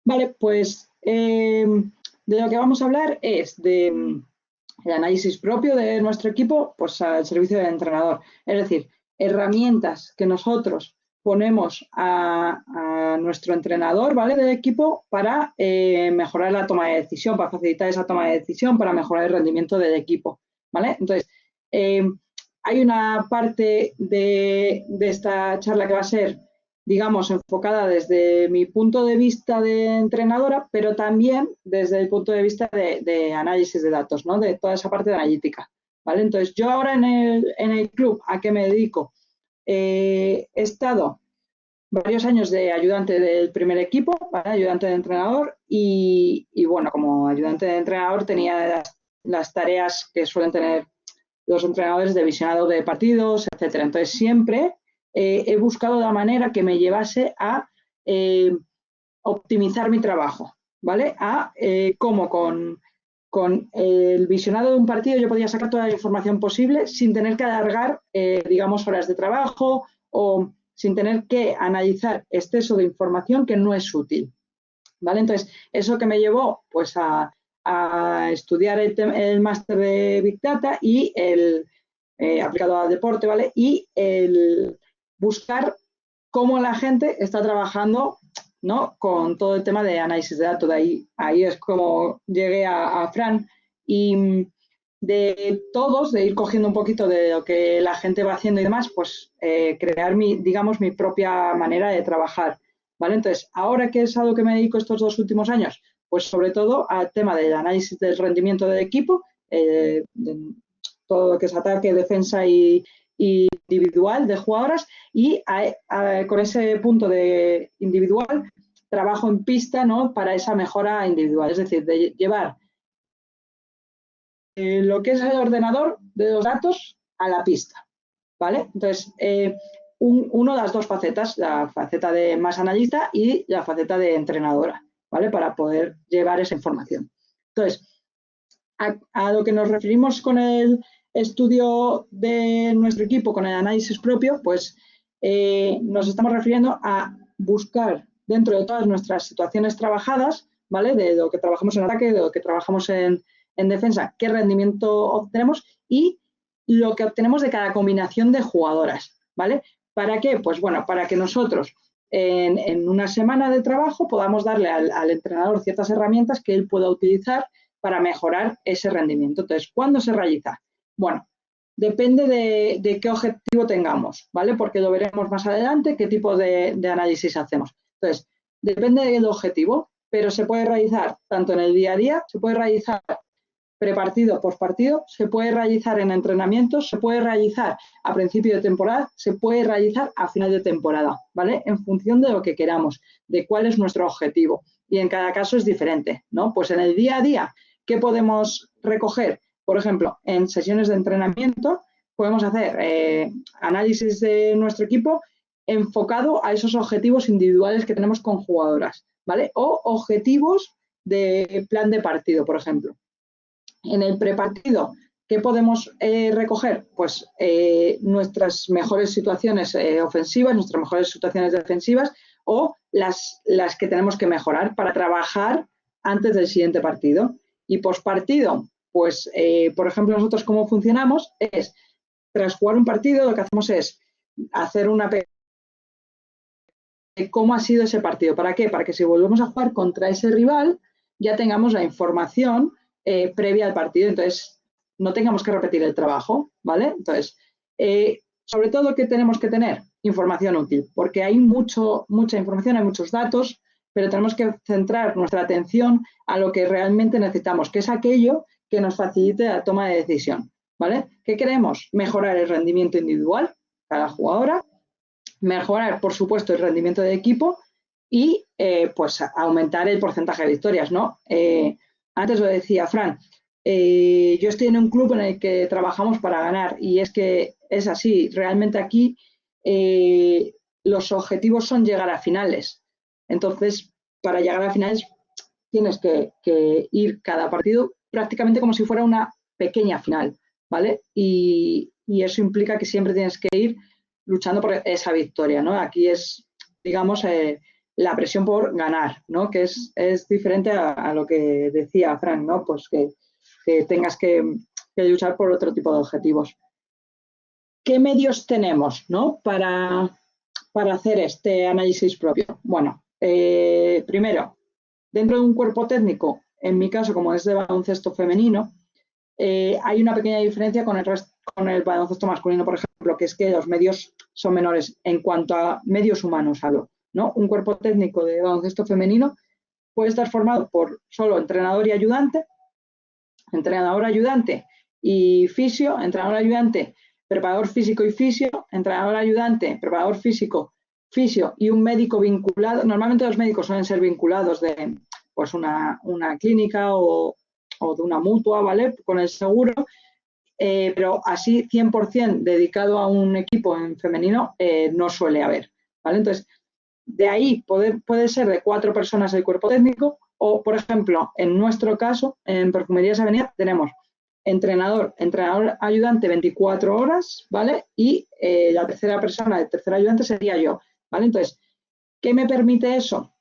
Vale, pues de lo que vamos a hablar es de el análisis propio de nuestro equipo, pues al servicio del entrenador. Es decir, herramientas que nosotros ponemos a nuestro entrenador, ¿vale? Del equipo para mejorar la toma de decisión, para facilitar esa toma de decisión, para mejorar el rendimiento del equipo, ¿vale? Entonces, eh, hay una parte de esta charla que va a ser, digamos, enfocada desde mi punto de vista de entrenadora, pero también desde el punto de vista de análisis de datos, ¿no? De toda esa parte de analítica, ¿vale? Entonces, yo ahora en el club, ¿a qué me dedico? He estado varios años de ayudante del primer equipo, ¿vale? Ayudante de entrenador, y bueno, como ayudante de entrenador tenía las tareas que suelen tener los entrenadores de visionado de partidos, etcétera. Entonces, siempre he buscado la manera que me llevase a optimizar mi trabajo, ¿vale? A cómo con el visionado de un partido yo podía sacar toda la información posible sin tener que alargar, digamos, horas de trabajo o sin tener que analizar exceso de información que no es útil, ¿vale? Entonces, eso que me llevó pues a estudiar el máster de Big Data y el aplicado al deporte, ¿vale? Y el buscar cómo la gente está trabajando, ¿no? Con todo el tema de análisis de datos. Ahí es como llegué a Fran y de todos, de ir cogiendo un poquito de lo que la gente va haciendo y demás, pues crear digamos, mi propia manera de trabajar. ¿Vale? Entonces, ahora que es a lo que me dedico estos 2 últimos años, pues sobre todo al tema del análisis del rendimiento del equipo, de todo lo que es ataque, defensa y individual de jugadoras, y con ese punto de individual trabajo en pista, ¿no? Para esa mejora individual, es decir, de llevar lo que es el ordenador de los datos a la pista, ¿vale? Entonces, uno de las dos facetas, la faceta de más analista y la faceta de entrenadora, ¿vale? Para poder llevar esa información. Entonces, a lo que nos referimos con el estudio de nuestro equipo, con el análisis propio, pues nos estamos refiriendo a buscar dentro de todas nuestras situaciones trabajadas, ¿vale? De lo que trabajamos en ataque, de lo que trabajamos en defensa, qué rendimiento obtenemos y lo que obtenemos de cada combinación de jugadoras, ¿vale? ¿Para qué? Pues bueno, para que nosotros en una semana de trabajo podamos darle al entrenador ciertas herramientas que él pueda utilizar para mejorar ese rendimiento. Entonces, ¿cuándo se realiza? Bueno, depende de qué objetivo tengamos, ¿vale? Porque lo veremos más adelante, qué tipo de análisis hacemos. Entonces, depende del objetivo, pero se puede realizar tanto en el día a día, se puede realizar prepartido, postpartido, se puede realizar en entrenamientos, se puede realizar a principio de temporada, se puede realizar a final de temporada, ¿vale? En función de lo que queramos, de cuál es nuestro objetivo. Y en cada caso es diferente, ¿no? Pues en el día a día, ¿qué podemos recoger? Por ejemplo, en sesiones de entrenamiento podemos hacer análisis de nuestro equipo enfocado a esos objetivos individuales que tenemos con jugadoras, ¿vale? O objetivos de plan de partido, por ejemplo. En el prepartido, ¿qué podemos recoger? Pues nuestras mejores situaciones ofensivas, nuestras mejores situaciones defensivas o las que tenemos que mejorar para trabajar antes del siguiente partido. Y postpartido, pues, por ejemplo, nosotros cómo funcionamos es, tras jugar un partido, lo que hacemos es hacer una de cómo ha sido ese partido. ¿Para qué? Para que si volvemos a jugar contra ese rival, ya tengamos la información previa al partido. Entonces, no tengamos que repetir el trabajo, ¿vale? Entonces, sobre todo, ¿qué tenemos que tener? Información útil, porque hay mucha información, hay muchos datos, pero tenemos que centrar nuestra atención a lo que realmente necesitamos, que es aquello que nos facilite la toma de decisión, ¿vale? ¿Qué queremos? Mejorar el rendimiento individual cada jugadora, mejorar, por supuesto, el rendimiento de equipo y pues aumentar el porcentaje de victorias, ¿no? Antes lo decía Fran, yo estoy en un club en el que trabajamos para ganar y es que es así, realmente aquí los objetivos son llegar a finales. Entonces, para llegar a finales tienes que ir cada partido prácticamente como si fuera una pequeña final, ¿vale? Y eso implica que siempre tienes que ir luchando por esa victoria, ¿no? Aquí es, digamos, la presión por ganar, ¿no? Que es diferente a lo que decía Frank, ¿no? Pues que tengas que luchar por otro tipo de objetivos. ¿Qué medios tenemos, ¿no? para hacer este análisis propio? Bueno, primero, dentro de un cuerpo técnico, en mi caso, como es de baloncesto femenino, hay una pequeña diferencia con el baloncesto masculino, por ejemplo, que es que los medios son menores en cuanto a medios humanos, hablo, ¿no? Un cuerpo técnico de baloncesto femenino puede estar formado por solo entrenador y ayudante, entrenador ayudante y fisio, entrenador ayudante, preparador físico y fisio, entrenador ayudante, preparador físico, fisio y un médico vinculado. Normalmente los médicos suelen ser vinculados de pues una clínica o de una mutua, ¿vale? Con el seguro, pero así 100% dedicado a un equipo en femenino no suele haber, ¿vale? Entonces, de ahí puede ser de 4 personas el cuerpo técnico o, por ejemplo, en nuestro caso, en Perfumerías Avenida tenemos entrenador ayudante 24 horas, ¿vale? Y la tercera persona, el tercer ayudante sería yo, ¿vale? Entonces, ¿qué me permite eso?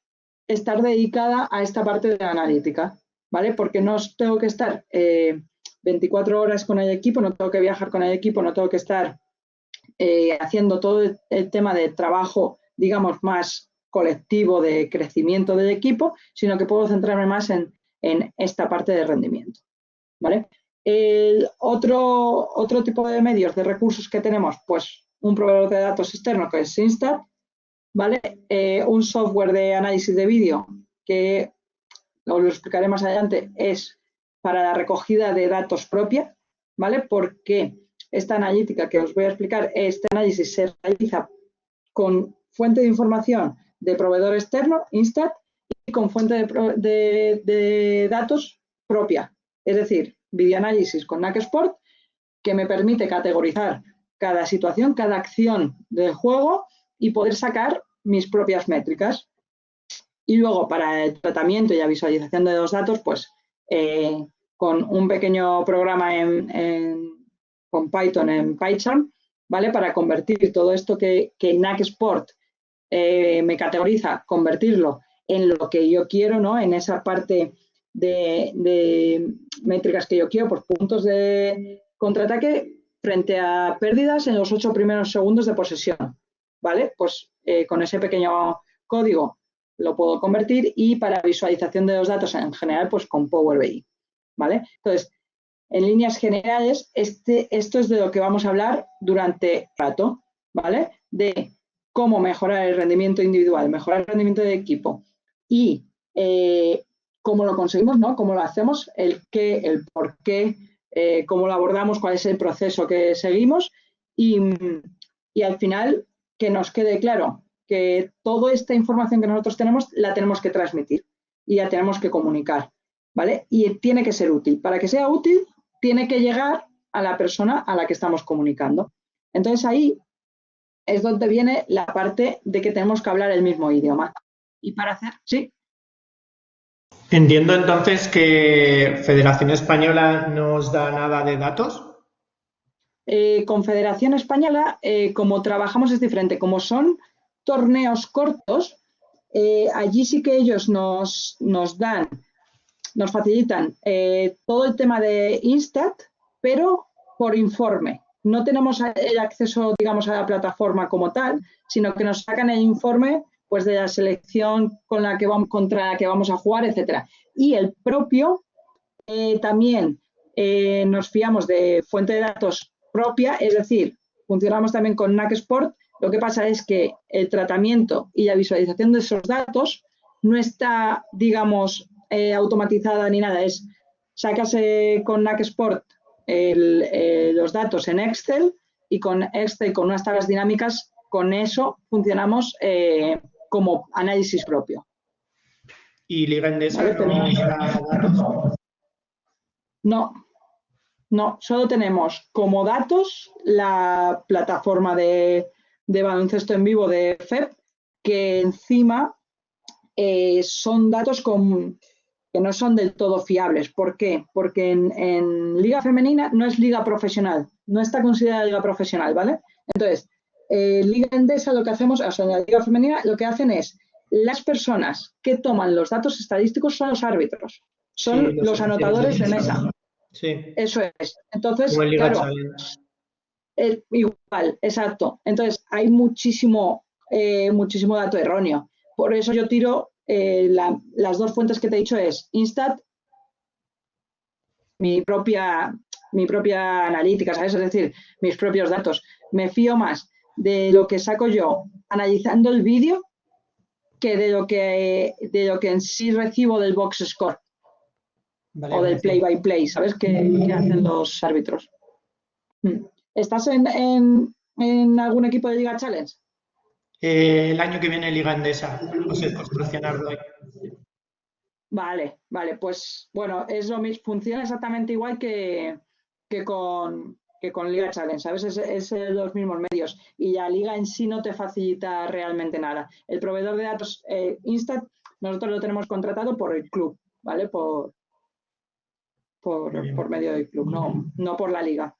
Estar dedicada a esta parte de la analítica, ¿vale? Porque no tengo que estar 24 horas con el equipo, no tengo que viajar con el equipo, no tengo que estar haciendo todo el tema de trabajo, digamos, más colectivo de crecimiento del equipo, sino que puedo centrarme más en esta parte de rendimiento, ¿vale? El otro tipo de medios, de recursos que tenemos, pues un proveedor de datos externo que es Instat, ¿vale? Un software de análisis de vídeo que os lo explicaré más adelante, es para la recogida de datos propia, ¿vale? Porque esta analítica que os voy a explicar, este análisis se realiza con fuente de información de proveedor externo, Instat, y con fuente de datos propia, es decir, videoanálisis con NACSport, que me permite categorizar cada situación, cada acción del juego y poder sacar mis propias métricas. Y luego para el tratamiento y la visualización de los datos, pues con un pequeño programa con Python en PyCharm, ¿vale? Para convertir todo esto que NACSport me categoriza, convertirlo en lo que yo quiero, ¿no? En esa parte de métricas que yo quiero, por puntos de contraataque frente a pérdidas en los 8 primeros segundos de posesión, ¿vale? Pues con ese pequeño código lo puedo convertir y para visualización de los datos en general, pues con Power BI, ¿vale? Entonces, en líneas generales, esto es de lo que vamos a hablar durante el rato, ¿vale? De cómo mejorar el rendimiento individual, mejorar el rendimiento de equipo y cómo lo conseguimos, ¿no? Cómo lo hacemos, el qué, el por qué, cómo lo abordamos, cuál es el proceso que seguimos y al final que nos quede claro que toda esta información que nosotros tenemos la tenemos que transmitir y la tenemos que comunicar, ¿vale? Y tiene que ser útil. Para que sea útil, tiene que llegar a la persona a la que estamos comunicando. Entonces ahí es donde viene la parte de que tenemos que hablar el mismo idioma. Y para hacer, sí. Entiendo entonces que Federación Española no os da nada de datos. Con Federación Española, como trabajamos es diferente. Como son torneos cortos, allí sí que ellos nos facilitan todo el tema de Instat, pero por informe. No tenemos el acceso, digamos, a la plataforma como tal, sino que nos sacan el informe pues de la selección contra la que vamos a jugar, etcétera. Y el propio también nos fiamos de fuente de datos propia, es decir, funcionamos también con NACSport. Lo que pasa es que el tratamiento y la visualización de esos datos no está, digamos, automatizada ni nada. Sacas con NACSport los datos en Excel y con Excel, con unas tablas dinámicas, con eso funcionamos como análisis propio. ¿Y Liga Endesa ¿Vale? no os da datos? No, solo tenemos como datos la plataforma de baloncesto en vivo de FEP, que encima son datos que no son del todo fiables. ¿Por qué? Porque en Liga Femenina no es liga profesional, no está considerada liga profesional, ¿vale? Entonces, Liga Endesa lo que hacemos, o sea, en la Liga Femenina lo que hacen es las personas que toman los datos estadísticos son los árbitros, son Sí, los anotadores de mesa. Sí, Eso es. Entonces, como en Liga claro, Challenge. igual, exacto. Entonces, hay muchísimo dato erróneo. Por eso yo tiro las dos fuentes que te he dicho es Instat, mi propia analítica, ¿sabes? Es decir, mis propios datos. Me fío más de lo que saco yo analizando el vídeo que de lo que en sí recibo del box score Vale, o del play gracias. by play, ¿sabes? Que hacen los árbitros. ¿Estás en algún equipo de Liga Challenge? El año que viene Liga Endesa, o sea, Construcción Ardoy. Vale, pues bueno, es lo mismo, funciona exactamente igual que con Liga Challenge, ¿sabes? Es los mismos medios y la liga en sí no te facilita realmente nada. El proveedor de datos Instat, nosotros lo tenemos contratado por el club, ¿vale? Muy Por bien. medio del club, no por la liga.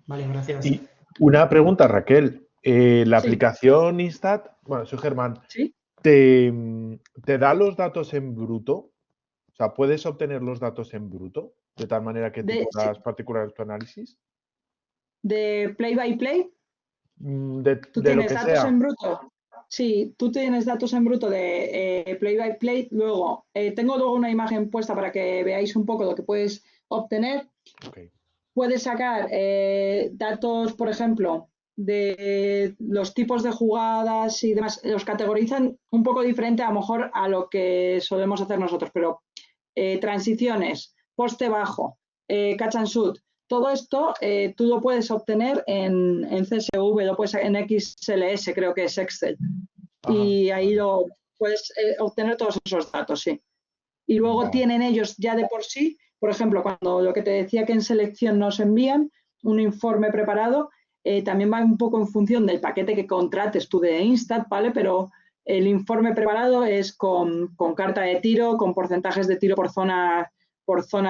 Vale, gracias. Y una pregunta, Raquel. La Sí, aplicación Instat, bueno, soy Germán, sí. ¿te, te da los datos en bruto? O sea, ¿puedes obtener los datos en bruto? De tal manera que tú Sí, puedas particular tu análisis. de play by play. ¿Tú De lo tienes que datos sea. en bruto? Sí, tú tienes datos en bruto de Play by Play. Luego, tengo luego una imagen puesta para que veáis un poco lo que puedes obtener. Ok. Puedes sacar datos, por ejemplo, de los tipos de jugadas y demás. Los categorizan un poco diferente a lo mejor a lo que solemos hacer nosotros, pero transiciones, poste bajo, catch and shoot, todo esto tú lo puedes obtener en CSV, lo puedes en XLS, creo que es Excel, Ajá, y ahí vale. lo puedes obtener todos esos datos, sí. Y luego Vale. tienen ellos ya de por sí, por ejemplo, cuando lo que te decía que en selección nos envían un informe preparado, también va un poco en función del paquete que contrates tú de Instat, ¿vale? Pero el informe preparado es con carta de tiro, con porcentajes de tiro por zona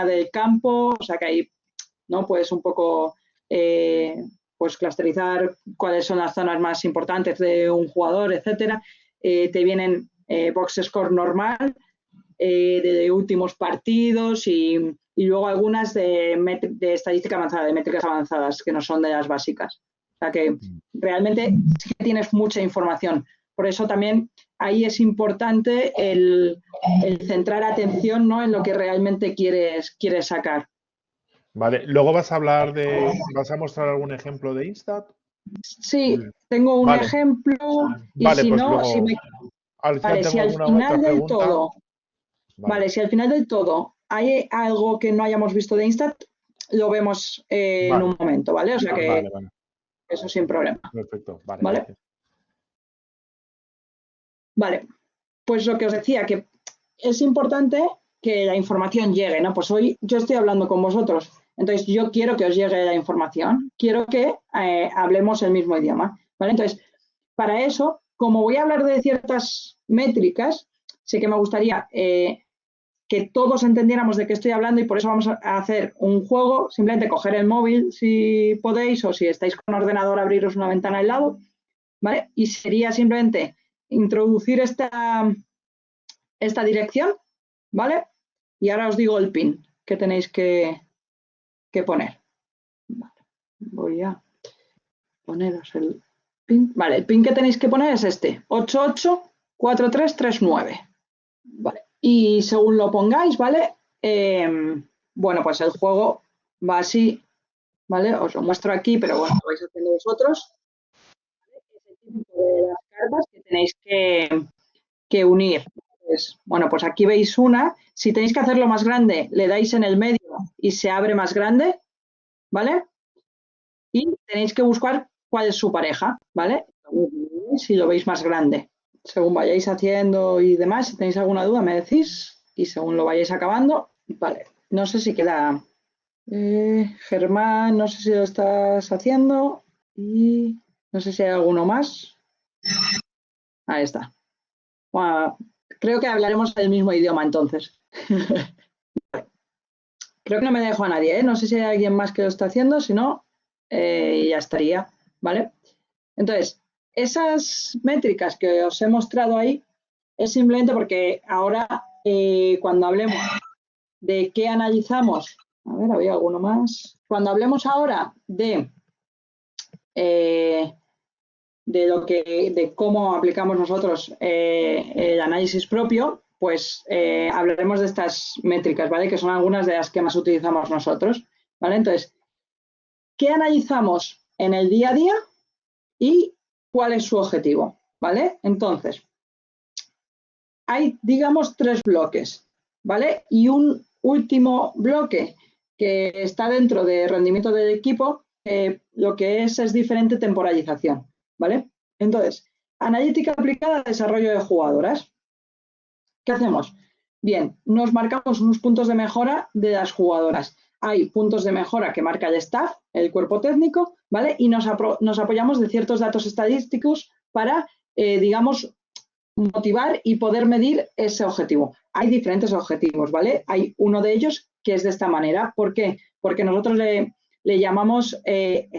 del campo, o sea que ahí no puedes un poco pues clusterizar cuáles son las zonas más importantes de un jugador, etcétera. Te vienen box score normal, de últimos partidos y luego algunas de estadística avanzada, de métricas avanzadas, que no son de las básicas. O sea que realmente sí que tienes mucha información. Por eso también ahí es importante el centrar atención, ¿no?, en lo que realmente quieres sacar. Vale. Luego vas a hablar de. ¿Vas a mostrar algún ejemplo de Instat? Sí, tengo un Vale. ejemplo y Vale, si pues no, luego. Al final vale, si tengo al alguna otra final del pregunta. todo Vale. Vale, si al final del todo hay algo que no hayamos visto de Instat, lo vemos en Vale. un momento, ¿vale? O sea que Vale, vale. eso sin problema, Perfecto. Vale, ¿vale? gracias. Vale, pues lo que os decía, que es importante que la información llegue, ¿no? Pues hoy yo estoy hablando con vosotros, entonces yo quiero que os llegue la información, quiero que hablemos el mismo idioma, ¿vale? Entonces, para eso, como voy a hablar de ciertas métricas, sí que me gustaría que todos entendiéramos de qué estoy hablando y por eso vamos a hacer un juego, simplemente coger el móvil si podéis o si estáis con ordenador abriros una ventana al lado, ¿vale? Y sería simplemente introducir esta dirección, ¿vale? Y ahora os digo el pin que tenéis que poner. Vale. Voy a poneros el pin. Vale, el pin que tenéis que poner es este, 884339. Vale. Y según lo pongáis, ¿vale? Bueno, pues el juego va así, ¿vale? Os lo muestro aquí, pero bueno, lo vais haciendo vosotros. Es el típico de las cartas que tenéis que unir. Pues, bueno, pues aquí veis una. Si tenéis que hacerlo más grande, le dais en el medio y se abre más grande, ¿vale? Y tenéis que buscar cuál es su pareja, ¿vale? Si lo veis más grande. Según vayáis haciendo y demás, si tenéis alguna duda, me decís. Y según lo vayáis acabando, vale. No sé si queda. Germán, no sé si lo estás haciendo. Y no sé si hay alguno más. Ahí está. Bueno, creo que hablaremos el mismo idioma entonces. Creo que no me dejo a nadie, ¿eh? No sé si hay alguien más que lo está haciendo, si no, ya estaría, ¿vale? Entonces, esas métricas que os he mostrado ahí es simplemente porque ahora cuando hablemos de qué analizamos, a ver, había alguno más. Cuando hablemos ahora de cómo aplicamos nosotros el análisis propio, pues hablaremos de estas métricas, ¿vale? Que son algunas de las que más utilizamos nosotros, ¿vale? Entonces, ¿qué analizamos en el día a día y cuál es su objetivo, ¿vale? Entonces, hay, digamos, 3 bloques, ¿vale? Y un último bloque que está dentro de rendimiento del equipo, lo que es diferente temporalización, ¿vale? Entonces, analítica aplicada a desarrollo de jugadoras. ¿Qué hacemos? Bien, nos marcamos unos puntos de mejora de las jugadoras. Hay puntos de mejora que marca el staff, el cuerpo técnico, ¿vale? Y nos apoyamos de ciertos datos estadísticos para, digamos, motivar y poder medir ese objetivo. Hay diferentes objetivos, ¿vale? Hay uno de ellos que es de esta manera. ¿Por qué? Porque nosotros le llamamos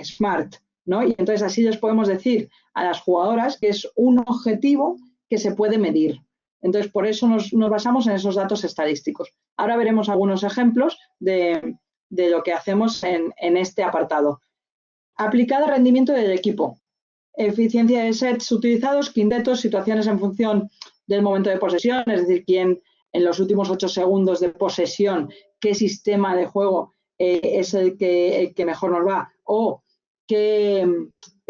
SMART, ¿no? Y entonces así les podemos decir a las jugadoras que es un objetivo que se puede medir. Entonces, por eso nos basamos en esos datos estadísticos. Ahora veremos algunos ejemplos de lo que hacemos en este apartado. Aplicada a rendimiento del equipo. Eficiencia de sets utilizados, quintetos, situaciones en función del momento de posesión, es decir, quién en los últimos 8 segundos de posesión, qué sistema de juego es el que mejor nos va, o qué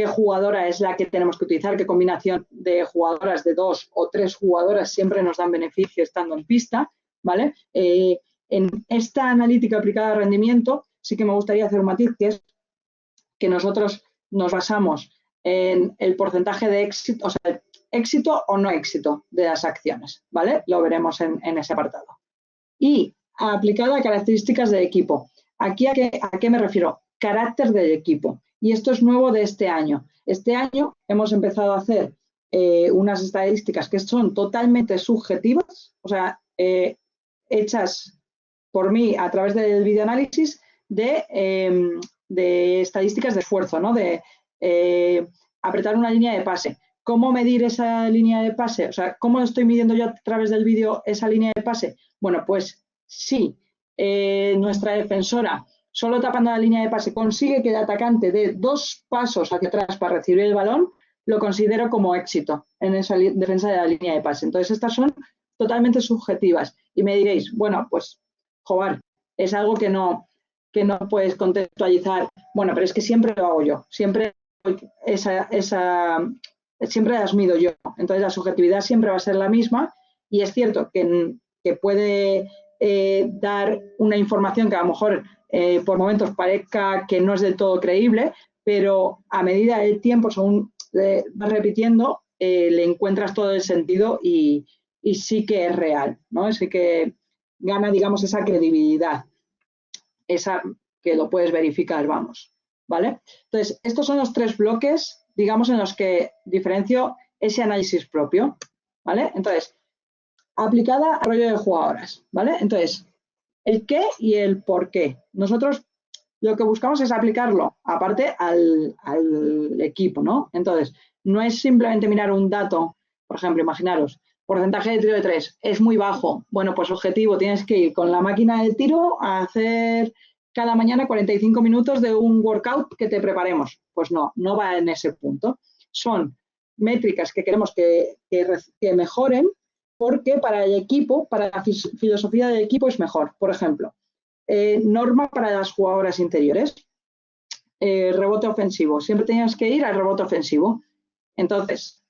jugadora es la que tenemos que utilizar, qué combinación de jugadoras, de 2 o 3 jugadoras siempre nos dan beneficio estando en pista, ¿vale? En esta analítica aplicada a rendimiento sí que me gustaría hacer un matiz, que es que nosotros nos basamos en el porcentaje de éxito, o sea, éxito o no éxito de las acciones, ¿vale? Lo veremos en ese apartado. Y aplicada a características del equipo. Aquí, ¿a qué me refiero? Carácter del equipo. Y esto es nuevo de este año. Este año hemos empezado a hacer unas estadísticas que son totalmente subjetivas, o sea, hechas por mí a través del videoanálisis de estadísticas de esfuerzo, ¿no? De apretar una línea de pase. ¿Cómo medir esa línea de pase? O sea, ¿cómo estoy midiendo yo a través del vídeo esa línea de pase? Bueno, pues si nuestra defensora, solo tapando la línea de pase, consigue que el atacante dé 2 pasos hacia atrás para recibir el balón, lo considero como éxito en esa defensa de la línea de pase. Entonces, estas son totalmente subjetivas. Y me diréis, bueno, pues, joder, es algo que no puedes contextualizar. Bueno, pero es que siempre lo hago yo. Siempre siempre las mido yo. Entonces, la subjetividad siempre va a ser la misma y es cierto que puede dar una información que a lo mejor por momentos parezca que no es del todo creíble, pero a medida del tiempo, según vas repitiendo, le encuentras todo el sentido y sí que es real, ¿no? Sí que gana, digamos, esa credibilidad, esa que lo puedes verificar, vamos, ¿vale? Entonces, estos son los 3 bloques, digamos, en los que diferencio ese análisis propio, ¿vale? Entonces, aplicada a rollo de jugadoras, ¿vale? Entonces, el qué y el por qué. Nosotros lo que buscamos es aplicarlo, aparte, al equipo, ¿no? Entonces, no es simplemente mirar un dato, por ejemplo, imaginaros, porcentaje de tiro de 3, es muy bajo. Bueno, pues objetivo, tienes que ir con la máquina de tiro a hacer cada mañana 45 minutos de un workout que te preparemos. Pues no va en ese punto. Son métricas que queremos que mejoren porque para el equipo, para la filosofía del equipo es mejor. Por ejemplo, norma para las jugadoras interiores, rebote ofensivo. Siempre tenías que ir al rebote ofensivo. Entonces,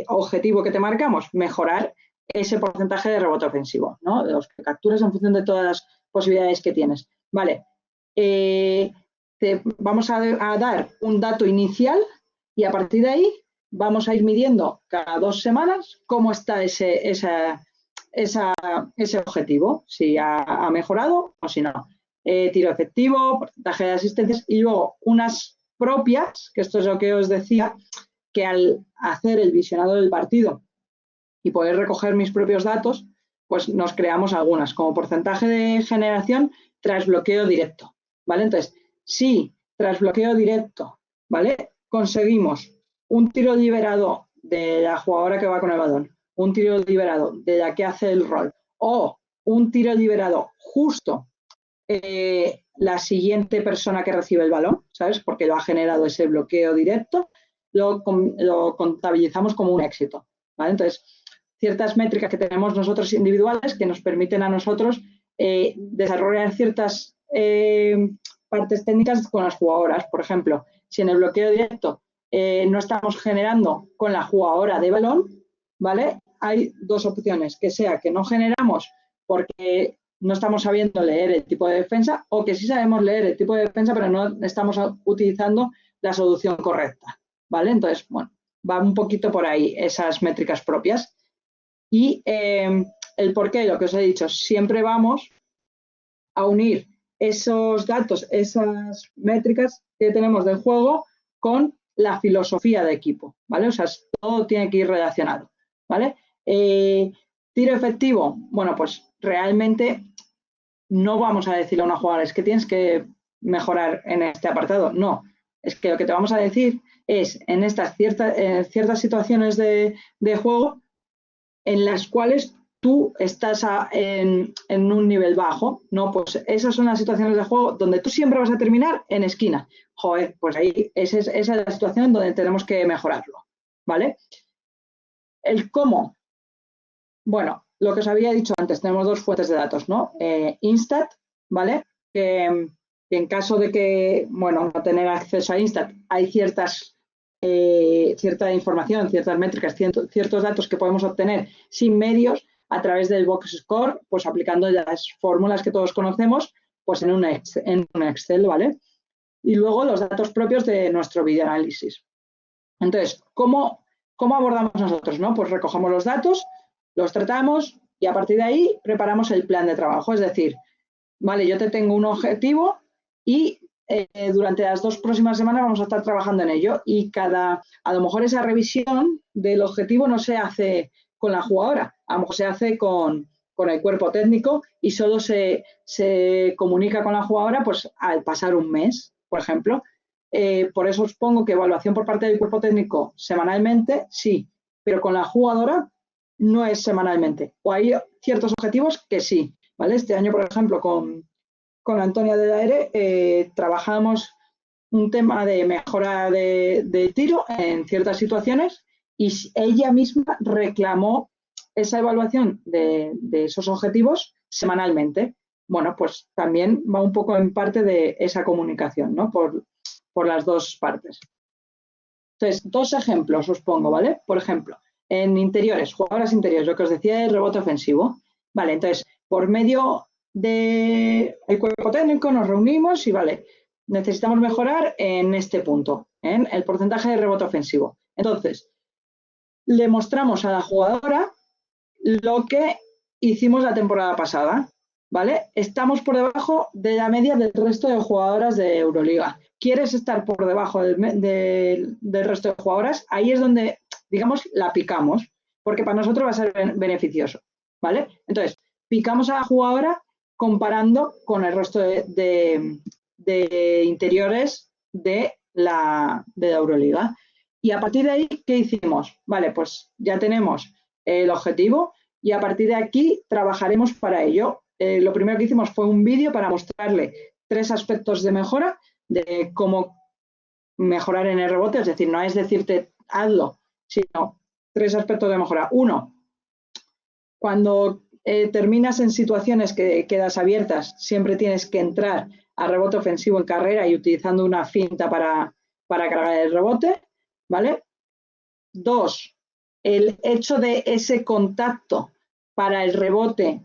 objetivo que te marcamos, mejorar ese porcentaje de rebote ofensivo, ¿no? De los que capturas en función de todas las posibilidades que tienes. Vale, te vamos a dar un dato inicial y a partir de ahí vamos a ir midiendo cada 2 semanas cómo está ese objetivo, si ha mejorado o si no. Tiro efectivo, porcentaje de asistencias y luego unas propias, que esto es lo que os decía, que al hacer el visionado del partido y poder recoger mis propios datos, pues nos creamos algunas, como porcentaje de generación tras bloqueo directo, ¿vale? Entonces, si tras bloqueo directo, ¿vale? Conseguimos un tiro liberado de la jugadora que va con el balón un tiro liberado de la que hace el rol o un tiro liberado justo la siguiente persona que recibe el balón, ¿sabes? Porque lo ha generado ese bloqueo directo, lo contabilizamos como un éxito, ¿vale? Entonces, ciertas métricas que tenemos nosotros individuales que nos permiten a nosotros desarrollar ciertas partes técnicas con las jugadoras. Por ejemplo, si en el bloqueo directo no estamos generando con la jugadora de balón, ¿vale? Hay dos opciones, que sea que no generamos porque no estamos sabiendo leer el tipo de defensa o que sí sabemos leer el tipo de defensa pero no estamos utilizando la solución correcta, ¿vale? Entonces, bueno, va un poquito por ahí esas métricas propias. Y el porqué, lo que os he dicho, siempre vamos a unir esos datos, esas métricas que tenemos del juego con la filosofía de equipo, ¿vale? O sea, todo tiene que ir relacionado, ¿vale? Tiro efectivo, bueno, pues realmente no vamos a decirle a una jugadora, es que tienes que mejorar en este apartado. No, es que lo que te vamos a decir es en estas ciertas situaciones de juego en las cuales tú estás en un nivel bajo, ¿no? Pues esas son las situaciones de juego donde tú siempre vas a terminar en esquina. Joder, pues ahí esa es la situación donde tenemos que mejorarlo, ¿vale? El cómo. Bueno, lo que os había dicho antes, tenemos dos fuentes de datos, ¿no? Instat, ¿vale? Que en caso de que, bueno, no tener acceso a Instat, hay cierta información, ciertas métricas, ciertos datos que podemos obtener sin medios a través del box score, pues aplicando las fórmulas que todos conocemos, pues en un Excel, ¿vale? Y luego los datos propios de nuestro videoanálisis. Entonces, ¿cómo abordamos nosotros, no? Pues recogemos los datos, los tratamos y a partir de ahí preparamos el plan de trabajo. Es decir, vale, yo te tengo un objetivo y durante las 2 próximas semanas vamos a estar trabajando en ello y a lo mejor esa revisión del objetivo no se hace con la jugadora, a lo mejor se hace con el cuerpo técnico y solo se comunica con la jugadora pues al pasar un mes, por ejemplo. Por eso os pongo que evaluación por parte del cuerpo técnico semanalmente, sí, pero con la jugadora no es semanalmente. O hay ciertos objetivos que sí, ¿vale? Este año, por ejemplo, con Antonia de la ERE trabajamos un tema de mejora de tiro en ciertas situaciones y ella misma reclamó esa evaluación de esos objetivos semanalmente. Bueno, pues también va un poco en parte de esa comunicación, ¿no? Por las dos partes. Entonces, 2 ejemplos os pongo, ¿vale? Por ejemplo, en interiores, jugadoras interiores, lo que os decía el rebote ofensivo. Vale, entonces, por medio del cuerpo técnico nos reunimos y, vale, necesitamos mejorar en este punto, en el porcentaje de rebote ofensivo. Entonces, le mostramos a la jugadora lo que hicimos la temporada pasada, ¿vale? Estamos por debajo de la media del resto de jugadoras de Euroliga. ¿Quieres estar por debajo del resto de jugadoras? Ahí es donde, digamos, la picamos, porque para nosotros va a ser beneficioso, ¿vale? Entonces, picamos a la jugadora comparando con el resto de interiores de la Euroliga. Y a partir de ahí, ¿qué hicimos? Vale, pues ya tenemos el objetivo y a partir de aquí trabajaremos para ello. Lo primero que hicimos fue un vídeo para mostrarle 3 aspectos de mejora de cómo mejorar en el rebote, es decir, no es decirte hazlo, sino 3 aspectos de mejora. 1, cuando terminas en situaciones que quedas abiertas, siempre tienes que entrar a rebote ofensivo en carrera y utilizando una finta para cargar el rebote, ¿vale? 2, el hecho de ese contacto para el rebote,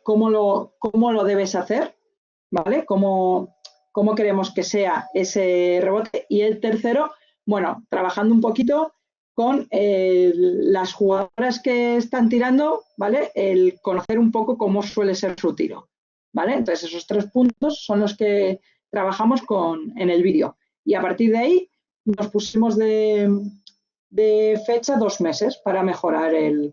¿cómo lo debes hacer? ¿Vale? ¿Cómo queremos que sea ese rebote? Y el tercero, bueno, trabajando un poquito con las jugadoras que están tirando, ¿vale? El conocer un poco cómo suele ser su tiro, ¿vale? Entonces, esos 3 puntos son los que trabajamos en el vídeo. Y a partir de ahí nos pusimos de fecha 2 meses para mejorar el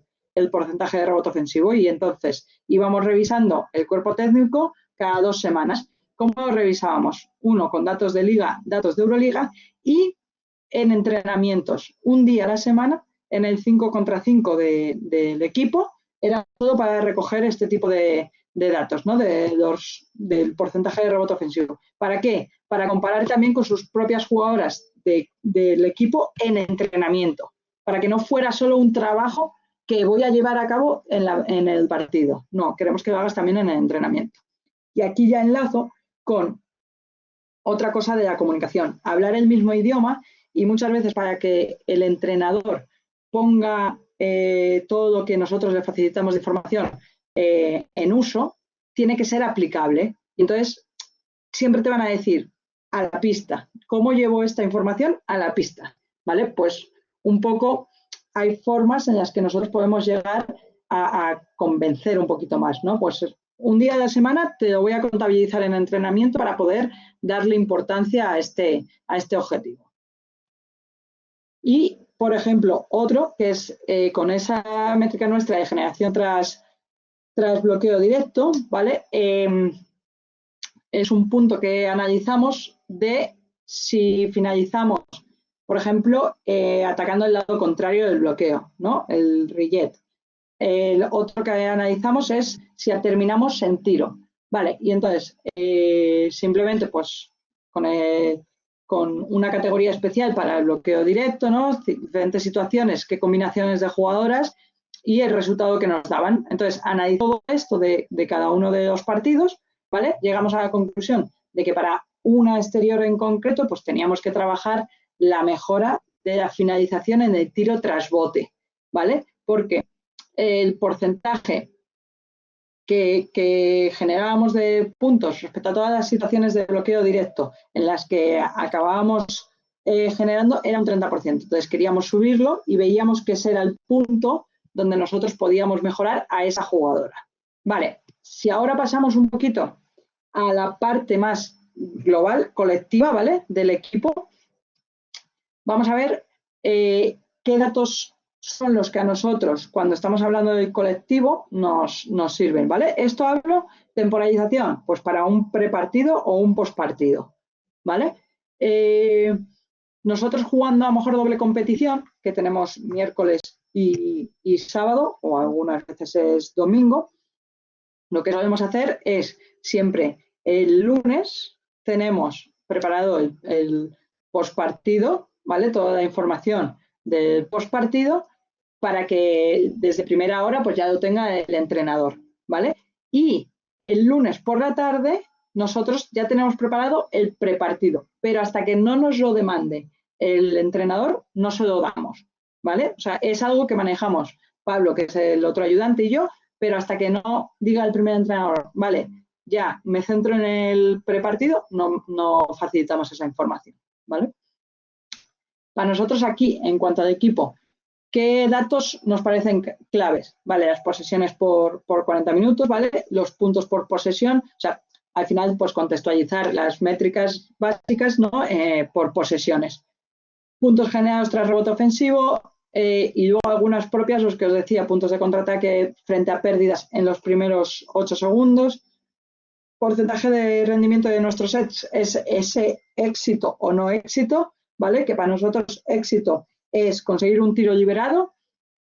porcentaje de rebote ofensivo y entonces íbamos revisando el cuerpo técnico cada 2 semanas. ¿Cómo lo revisábamos? 1 con datos de liga, datos de Euroliga y en entrenamientos, un día a la semana en el 5 contra 5 del equipo era todo para recoger este tipo de datos, ¿no? Del porcentaje de rebote ofensivo. ¿Para qué? Para comparar también con sus propias jugadoras del equipo en entrenamiento, para que no fuera solo un trabajo que voy a llevar a cabo en el partido. No, queremos que lo hagas también en el entrenamiento. Y aquí ya enlazo con otra cosa de la comunicación, hablar el mismo idioma, y muchas veces para que el entrenador ponga todo lo que nosotros le facilitamos de información en uso, tiene que ser aplicable. Y entonces siempre te van a decir a la pista, ¿cómo llevo esta información a la pista? ¿Vale? Pues un poco hay formas en las que nosotros podemos llegar a convencer un poquito más, ¿no? Pues un día de la semana te lo voy a contabilizar en entrenamiento para poder darle importancia a este objetivo. Y, por ejemplo, otro que es con esa métrica nuestra de generación tras bloqueo directo, ¿vale? Es un punto que analizamos de si finalizamos, por ejemplo, atacando el lado contrario del bloqueo, ¿no? El rejet. El otro que analizamos es si terminamos en tiro, ¿vale? Y entonces, simplemente, pues, con una categoría especial para el bloqueo directo, ¿no? Diferentes situaciones, qué combinaciones de jugadoras y el resultado que nos daban. Entonces, analizando todo esto de cada uno de los partidos, ¿vale? Llegamos a la conclusión de que para una exterior en concreto, pues teníamos que trabajar la mejora de la finalización en el tiro tras bote, ¿vale? Porque el porcentaje que generábamos de puntos respecto a todas las situaciones de bloqueo directo en las que acabábamos generando era un 30%. Entonces queríamos subirlo y veíamos que ese era el punto donde nosotros podíamos mejorar a esa jugadora. Vale, si ahora pasamos un poquito a la parte más global, colectiva, ¿vale? Del equipo, vamos a ver qué datos son los que a nosotros, cuando estamos hablando del colectivo, nos sirven, ¿vale? Esto hablo, temporalización, pues para un prepartido o un postpartido, ¿vale? Nosotros jugando a lo mejor doble competición, que tenemos miércoles y sábado, o algunas veces es domingo, lo que solemos hacer es siempre el lunes tenemos preparado el postpartido, ¿vale? Toda la información del postpartido para que desde primera hora pues ya lo tenga el entrenador, ¿vale? Y el lunes por la tarde nosotros ya tenemos preparado el prepartido, pero hasta que no nos lo demande el entrenador no se lo damos, ¿vale? O sea, es algo que manejamos Pablo, que es el otro ayudante, y yo, pero hasta que no diga el primer entrenador, vale, ya me centro en el prepartido, no facilitamos esa información, ¿vale? Para nosotros aquí, en cuanto al equipo, ¿qué datos nos parecen claves? Vale, las posesiones por 40 minutos, ¿vale? Los puntos por posesión, o sea, al final, pues contextualizar las métricas básicas, ¿no? Por posesiones. Puntos generados tras rebote ofensivo y luego algunas propias, los que os decía, puntos de contraataque frente a pérdidas en los primeros 8 segundos. Porcentaje de rendimiento de nuestros sets es ese éxito o no éxito, ¿vale? Que para nosotros éxito es conseguir un tiro liberado,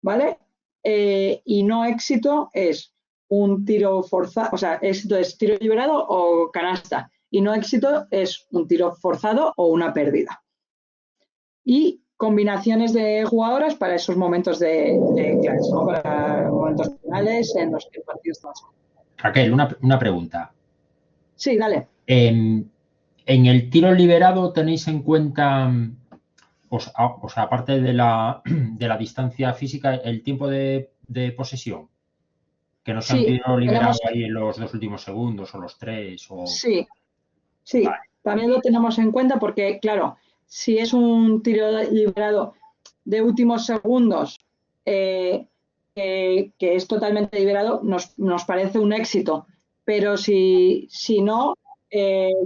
¿vale? Y no éxito es un tiro forzado, o sea, éxito es tiro liberado o canasta, y no éxito es un tiro forzado o una pérdida. Y combinaciones de jugadoras para esos momentos de clase, ¿no? Para momentos finales en los que el partido está más. Raquel, una pregunta. Sí, dale. En el tiro liberado tenéis en cuenta, o sea, aparte de la distancia física, el tiempo de posesión, que no sea un tiro liberado ahí en los 2 últimos segundos o los 3. Sí, vale. También Vale. lo tenemos en cuenta porque, claro, si es un tiro liberado de últimos segundos que es totalmente liberado, nos parece un éxito, pero si no,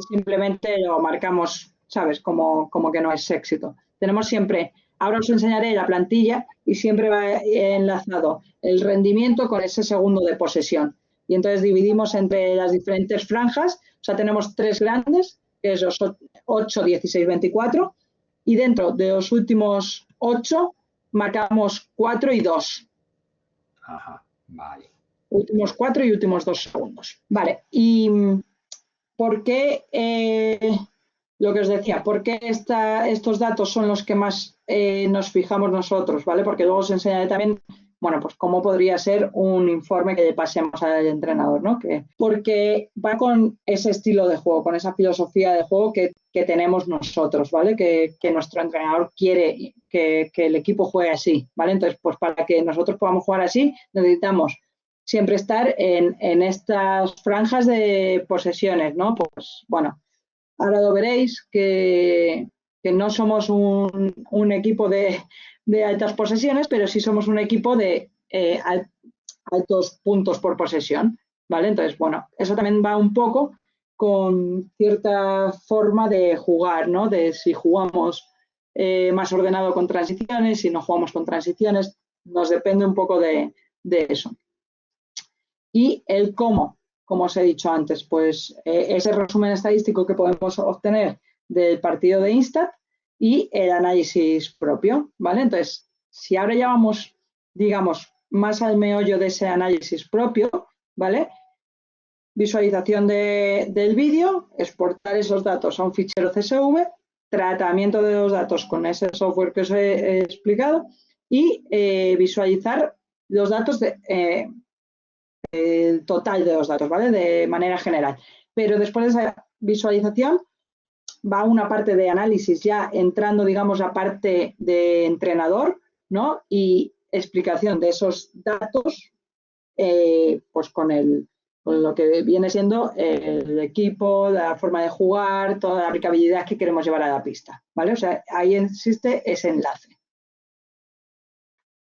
simplemente lo marcamos, ¿sabes? Como que no es éxito. Tenemos siempre, ahora os enseñaré la plantilla y siempre va enlazado el rendimiento con ese segundo de posesión. Y entonces dividimos entre las diferentes franjas, o sea, tenemos 3 grandes, que es los 8, 16, 24, y dentro de los últimos 8 marcamos 4 y 2. Ajá, vale. Últimos 4 y últimos 2 segundos. Vale, y ¿por qué lo que os decía? ¿Por qué estos datos son los que más nos fijamos nosotros? ¿Vale? Porque luego os enseñaré también, bueno, pues cómo podría ser un informe que le pasemos al entrenador, ¿no? Porque va con ese estilo de juego, con esa filosofía de juego que tenemos nosotros, ¿vale? Que nuestro entrenador quiere que el equipo juegue así, ¿vale? Entonces, pues para que nosotros podamos jugar así, necesitamos siempre estar en estas franjas de posesiones, ¿no? Pues bueno, ahora lo veréis que no somos un equipo de altas posesiones, pero sí somos un equipo de altos puntos por posesión, ¿vale? Entonces, bueno, eso también va un poco con cierta forma de jugar, ¿no? De si jugamos más ordenado con transiciones, si no jugamos con transiciones, nos depende un poco de eso. Y el cómo, como os he dicho antes, pues ese resumen estadístico que podemos obtener del partido de Instat y el análisis propio, ¿vale? Entonces, si ahora ya vamos, digamos, más al meollo de ese análisis propio, ¿vale? Visualización del vídeo, exportar esos datos a un fichero CSV, tratamiento de los datos con ese software que os he explicado y visualizar los datos el total de los datos, ¿vale? De manera general. Pero después de esa visualización va una parte de análisis ya entrando, digamos, a parte de entrenador, ¿no? Y explicación de esos datos, pues con lo que viene siendo el equipo, la forma de jugar, toda la aplicabilidad que queremos llevar a la pista, ¿vale? O sea, ahí existe ese enlace.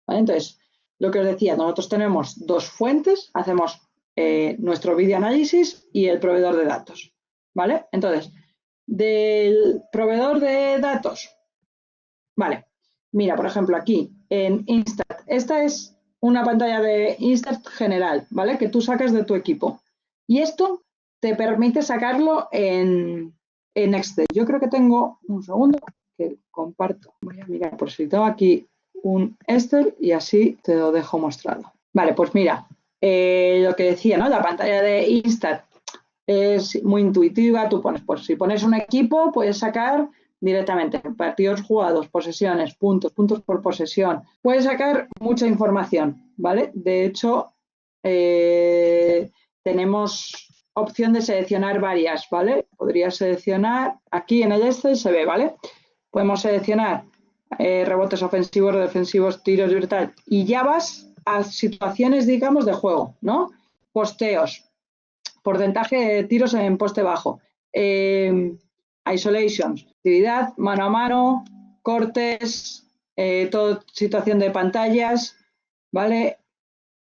¿Vale? Entonces, lo que os decía, nosotros tenemos dos fuentes, hacemos nuestro video análisis y el proveedor de datos, ¿vale? Entonces, del proveedor de datos, vale, mira, por ejemplo, aquí en Instat, esta es una pantalla de Instat general, ¿vale? Que tú sacas de tu equipo. Y esto te permite sacarlo en Excel. Yo creo que tengo, un segundo, que comparto. Voy a mirar por si tengo aquí un Excel y así te lo dejo mostrado. Vale, pues mira, lo que decía, ¿no? La pantalla de Instat es muy intuitiva. Tú pones, pues si pones un equipo, puedes sacar directamente partidos jugados, posesiones, puntos por posesión. Puedes sacar mucha información, ¿vale? De hecho, tenemos opción de seleccionar varias, ¿vale? Podrías seleccionar, aquí en el Excel se ve, ¿vale? Podemos seleccionar rebotes ofensivos, defensivos, tiros y tal, y ya vas a situaciones, digamos, de juego, ¿no? Posteos, porcentaje de tiros en poste bajo, isolations, actividad, mano a mano, cortes, toda situación de pantallas, ¿vale?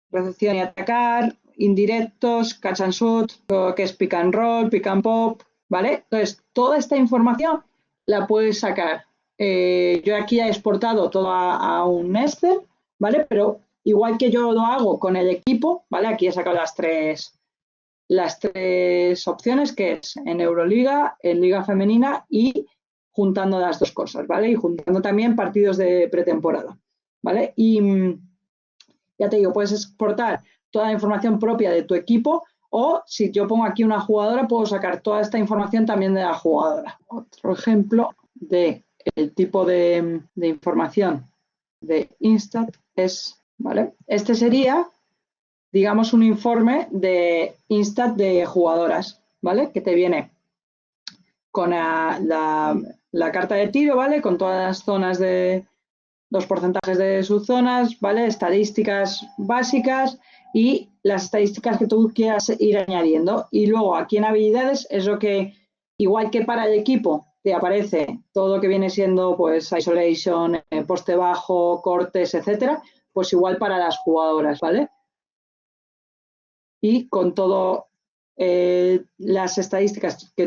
Recepción y atacar, indirectos, catch and shoot, que es pick and roll, pick and pop, ¿vale? Entonces, toda esta información la puedes sacar. Yo aquí he exportado todo a un Excel, ¿vale? Pero igual que yo lo hago con el equipo, ¿vale? Aquí he sacado las tres opciones, que es en Euroliga, en Liga Femenina y juntando las dos cosas, ¿vale? Y juntando también partidos de pretemporada, ¿vale? Y ya te digo, puedes exportar toda la información propia de tu equipo o si yo pongo aquí una jugadora, puedo sacar toda esta información también de la jugadora. Otro ejemplo de el tipo de información de Instat es, ¿vale? Este sería, digamos, un informe de Instat de jugadoras, ¿vale? Que te viene con la carta de tiro, ¿vale? Con todas las zonas de los porcentajes de sus zonas, ¿vale? Estadísticas básicas y las estadísticas que tú quieras ir añadiendo. Y luego aquí en habilidades es lo que, igual que para el equipo, te aparece todo lo que viene siendo pues isolation, poste bajo, cortes, etcétera, pues igual para las jugadoras, ¿vale? Y con todo las estadísticas que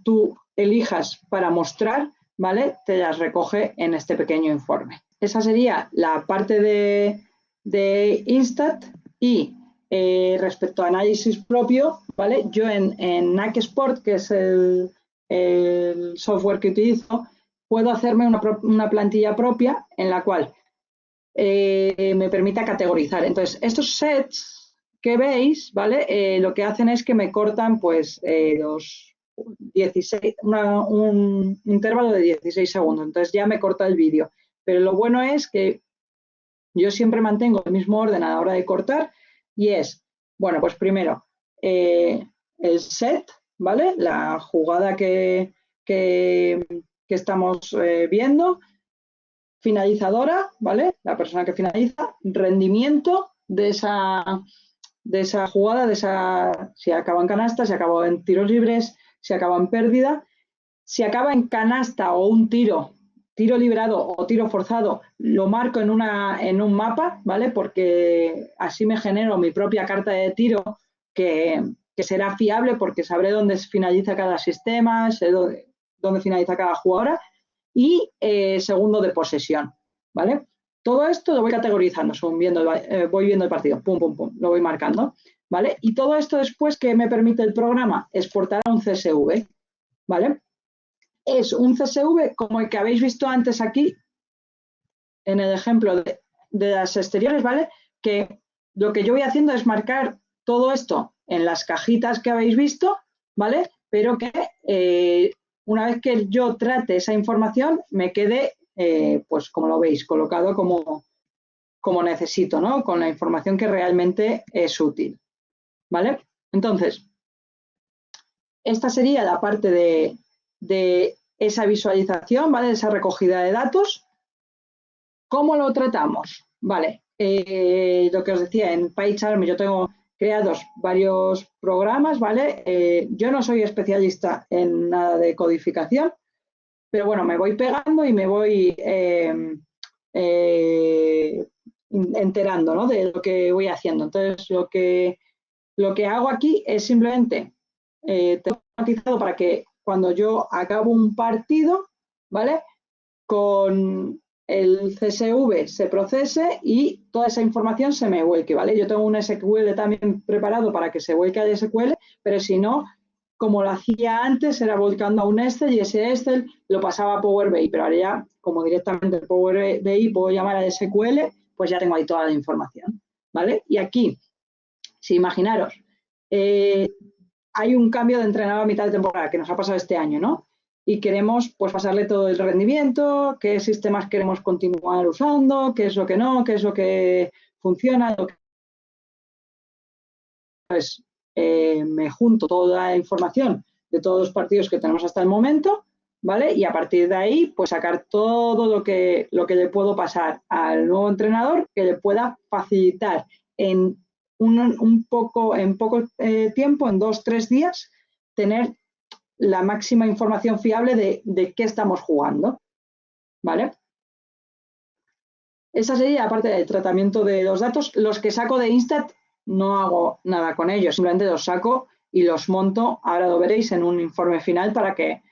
tú elijas para mostrar, ¿vale? Te las recoge en este pequeño informe. Esa sería la parte de Instat y respecto a análisis propio, ¿vale? Yo en NAC Sport, que es el software que utilizo, puedo hacerme una plantilla propia en la cual me permita categorizar. Entonces, estos sets que veis, ¿vale? Lo que hacen es que me cortan, pues, los 16, un intervalo de 16 segundos. Entonces ya me corta el vídeo. Pero lo bueno es que yo siempre mantengo el mismo orden a la hora de cortar y es, bueno, pues primero, el set, ¿vale? La jugada que estamos viendo, finalizadora, ¿vale? La persona que finaliza, rendimiento de esa jugada, si acaba en canasta, si acaba en tiros libres, si acaba en pérdida, si acaba en canasta o un tiro liberado o tiro forzado, lo marco en un mapa, ¿vale? Porque así me genero mi propia carta de tiro que será fiable porque sabré dónde finaliza cada sistema, sé dónde finaliza cada jugadora y segundo de posesión, ¿vale? Todo esto lo voy categorizando según voy viendo el partido, pum, pum, pum, lo voy marcando, ¿vale? Y todo esto después que me permite el programa exportar a un CSV, ¿vale? Es un CSV como el que habéis visto antes aquí, en el ejemplo de las exteriores, ¿vale? Que lo que yo voy haciendo es marcar todo esto en las cajitas que habéis visto, ¿vale? Pero que una vez que yo trate esa información, me quede, pues como lo veis, colocado como necesito, ¿no? Con la información que realmente es útil, ¿vale? Entonces, esta sería la parte de esa visualización, ¿vale? Esa recogida de datos. ¿Cómo lo tratamos? Vale, lo que os decía, en PyCharm yo tengo creados varios programas, ¿vale? Yo no soy especialista en nada de codificación, pero bueno, me voy pegando y me voy enterando, ¿no? De lo que voy haciendo. Entonces, lo que hago aquí es simplemente tengo automatizado para que cuando yo acabo un partido, ¿vale? Con el CSV se procese y toda esa información se me vuelque, ¿vale? Yo tengo un SQL también preparado para que se vuelque al SQL, pero si no, como lo hacía antes, era volcando a un Excel y ese Excel lo pasaba a Power BI, pero ahora ya, como directamente el Power BI puedo llamar al SQL, pues ya tengo ahí toda la información, ¿vale? Y aquí, si imaginaros, hay un cambio de entrenador a mitad de temporada que nos ha pasado este año, ¿no? Y queremos pues pasarle todo el rendimiento, qué sistemas queremos continuar usando, qué es lo que no, qué es lo que funciona, pues me junto toda la información de todos los partidos que tenemos hasta el momento, ¿vale? Y a partir de ahí, pues sacar todo lo que le puedo pasar al nuevo entrenador que le pueda facilitar en poco tiempo, en 2-3 días, tener la máxima información fiable de qué estamos jugando, ¿vale? Esa sería la parte del tratamiento de los datos. Los que saco de Instat no hago nada con ellos, simplemente los saco y los monto, ahora lo veréis en un informe final para que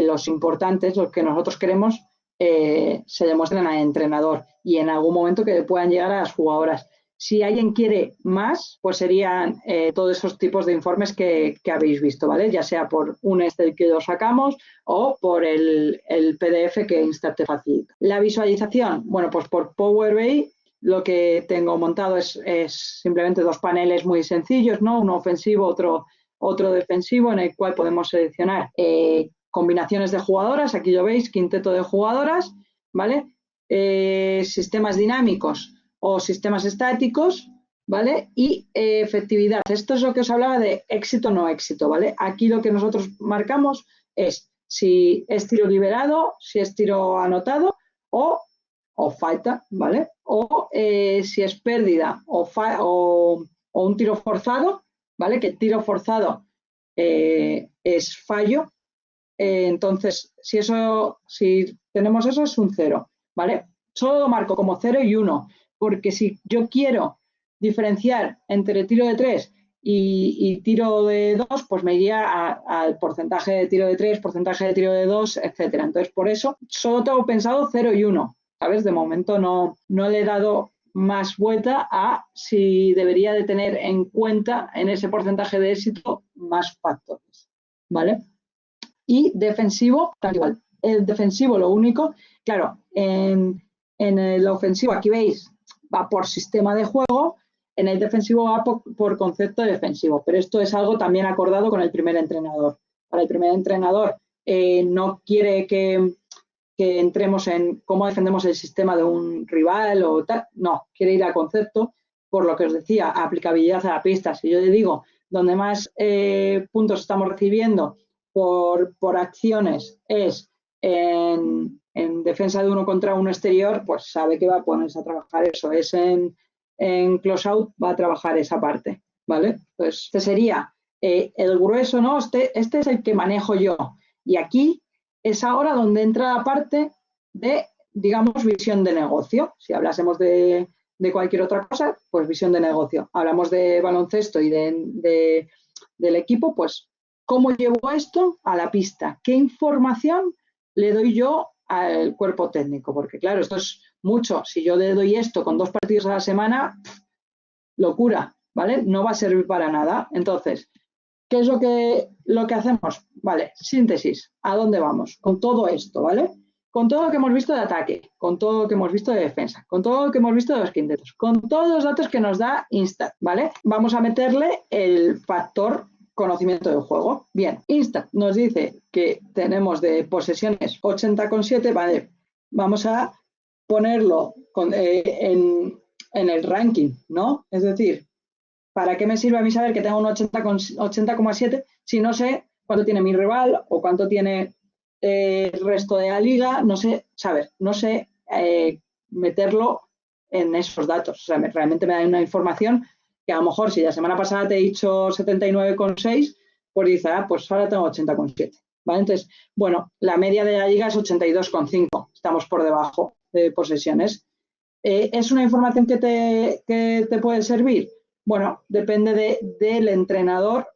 los importantes, los que nosotros queremos, se demuestren al entrenador y en algún momento que puedan llegar a las jugadoras. Si alguien quiere más, pues serían todos esos tipos de informes que habéis visto, ¿vale? Ya sea por un Excel que lo sacamos o por el PDF que Instat te facilita. La visualización, bueno, pues por Power BI lo que tengo montado es simplemente dos paneles muy sencillos, ¿no? Uno ofensivo, otro defensivo, en el cual podemos seleccionar combinaciones de jugadoras, aquí lo veis, quinteto de jugadoras, ¿vale? Sistemas dinámicos o sistemas estáticos, ¿vale? Y efectividad. Esto es lo que os hablaba de éxito o no éxito, ¿vale? Aquí lo que nosotros marcamos es si es tiro liberado, si es tiro anotado o falta, ¿vale? O si es pérdida o un tiro forzado, ¿vale? Que el tiro forzado es fallo. Entonces, si tenemos eso, es un 0, ¿vale? Solo lo marco como 0 y 1, porque si yo quiero diferenciar entre tiro de 3 y tiro de 2, pues me iría al porcentaje de tiro de 3, porcentaje de tiro de 2, etcétera. Entonces, por eso, solo tengo pensado 0 y 1, ¿sabes? De momento no le he dado más vuelta a si debería de tener en cuenta en ese porcentaje de éxito más factores, ¿vale? Y defensivo, tal igual. El defensivo, lo único, claro, en En el ofensivo, aquí veis, va por sistema de juego, en el defensivo va por concepto defensivo, pero esto es algo también acordado con el primer entrenador. Para el primer entrenador no quiere que entremos en cómo defendemos el sistema de un rival o tal, no, quiere ir a concepto, por lo que os decía, aplicabilidad a la pista. Si yo le digo donde más puntos estamos recibiendo por acciones es en defensa de uno contra uno exterior, pues sabe que va a ponerse a trabajar eso. Es en close out, va a trabajar esa parte, ¿vale? Pues este sería el grueso, ¿no? Este es el que manejo yo. Y aquí es ahora donde entra la parte de, digamos, visión de negocio. Si hablásemos de cualquier otra cosa, pues visión de negocio. Hablamos de baloncesto y del equipo, pues, ¿cómo llevo esto a la pista? ¿Qué información le doy yo al cuerpo técnico? Porque, claro, esto es mucho. Si yo le doy esto con 2 partidos a la semana, locura, ¿vale? No va a servir para nada. Entonces, ¿qué es lo que hacemos? Vale, síntesis. ¿A dónde vamos? Con todo esto, ¿vale? Con todo lo que hemos visto de ataque, con todo lo que hemos visto de defensa, con todo lo que hemos visto de los quintetos, con todos los datos que nos da Instat, ¿vale? Vamos a meterle el factor conocimiento del juego. Bien, Instat nos dice que tenemos de posesiones 80,7, ¿vale? Vamos a ponerlo en el ranking, ¿no? Es decir, ¿para qué me sirve a mí saber que tengo un 80,7 si no sé cuánto tiene mi rival o cuánto tiene el resto de la liga? No sé saber, no sé meterlo en esos datos. O sea, realmente me da una información que a lo mejor si la semana pasada te he dicho 79,6, pues dices, pues ahora tengo 80,7. ¿Vale? Entonces, bueno, la media de la liga es 82,5. Estamos por debajo de posesiones. ¿Es una información que te puede servir? Bueno, depende del entrenador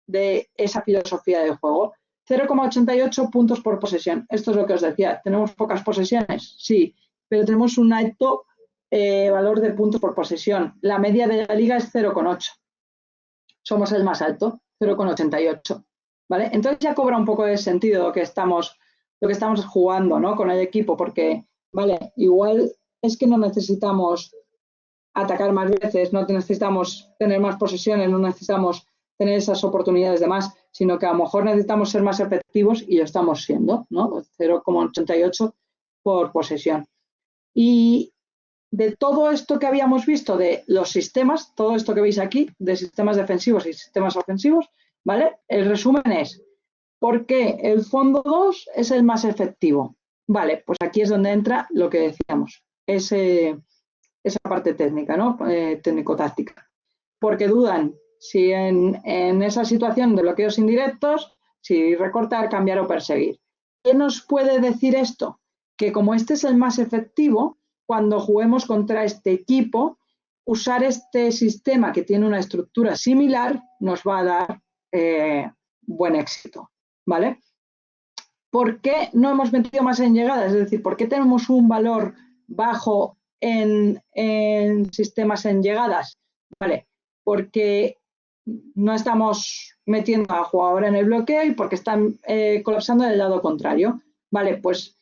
de esa filosofía de juego. 0,88 puntos por posesión. Esto es lo que os decía. ¿Tenemos pocas posesiones? Sí, pero tenemos un alto valor de puntos por posesión. La media de la liga es 0,8. Somos el más alto, 0,88. ¿Vale? Entonces ya cobra un poco de sentido lo que estamos jugando, ¿no? Con el equipo, porque, vale, igual es que no necesitamos atacar más veces, no necesitamos tener más posesiones, no necesitamos tener esas oportunidades de más, sino que a lo mejor necesitamos ser más efectivos y lo estamos siendo, ¿no? 0,88 por posesión. Y de todo esto que habíamos visto de los sistemas, todo esto que veis aquí, de sistemas defensivos y sistemas ofensivos, ¿vale? El resumen es, ¿por qué el fondo 2 es el más efectivo? Vale, pues aquí es donde entra lo que decíamos, esa parte técnica, ¿no? Técnico-táctica. Porque dudan si en esa situación de bloqueos indirectos, si recortar, cambiar o perseguir. ¿Qué nos puede decir esto? Que como este es el más efectivo, cuando juguemos contra este equipo, usar este sistema que tiene una estructura similar nos va a dar buen éxito, ¿vale? ¿Por qué no hemos metido más en llegadas? Es decir, ¿por qué tenemos un valor bajo en sistemas en llegadas? Vale, porque no estamos metiendo a jugador en el bloqueo y porque están colapsando del lado contrario. Vale, pues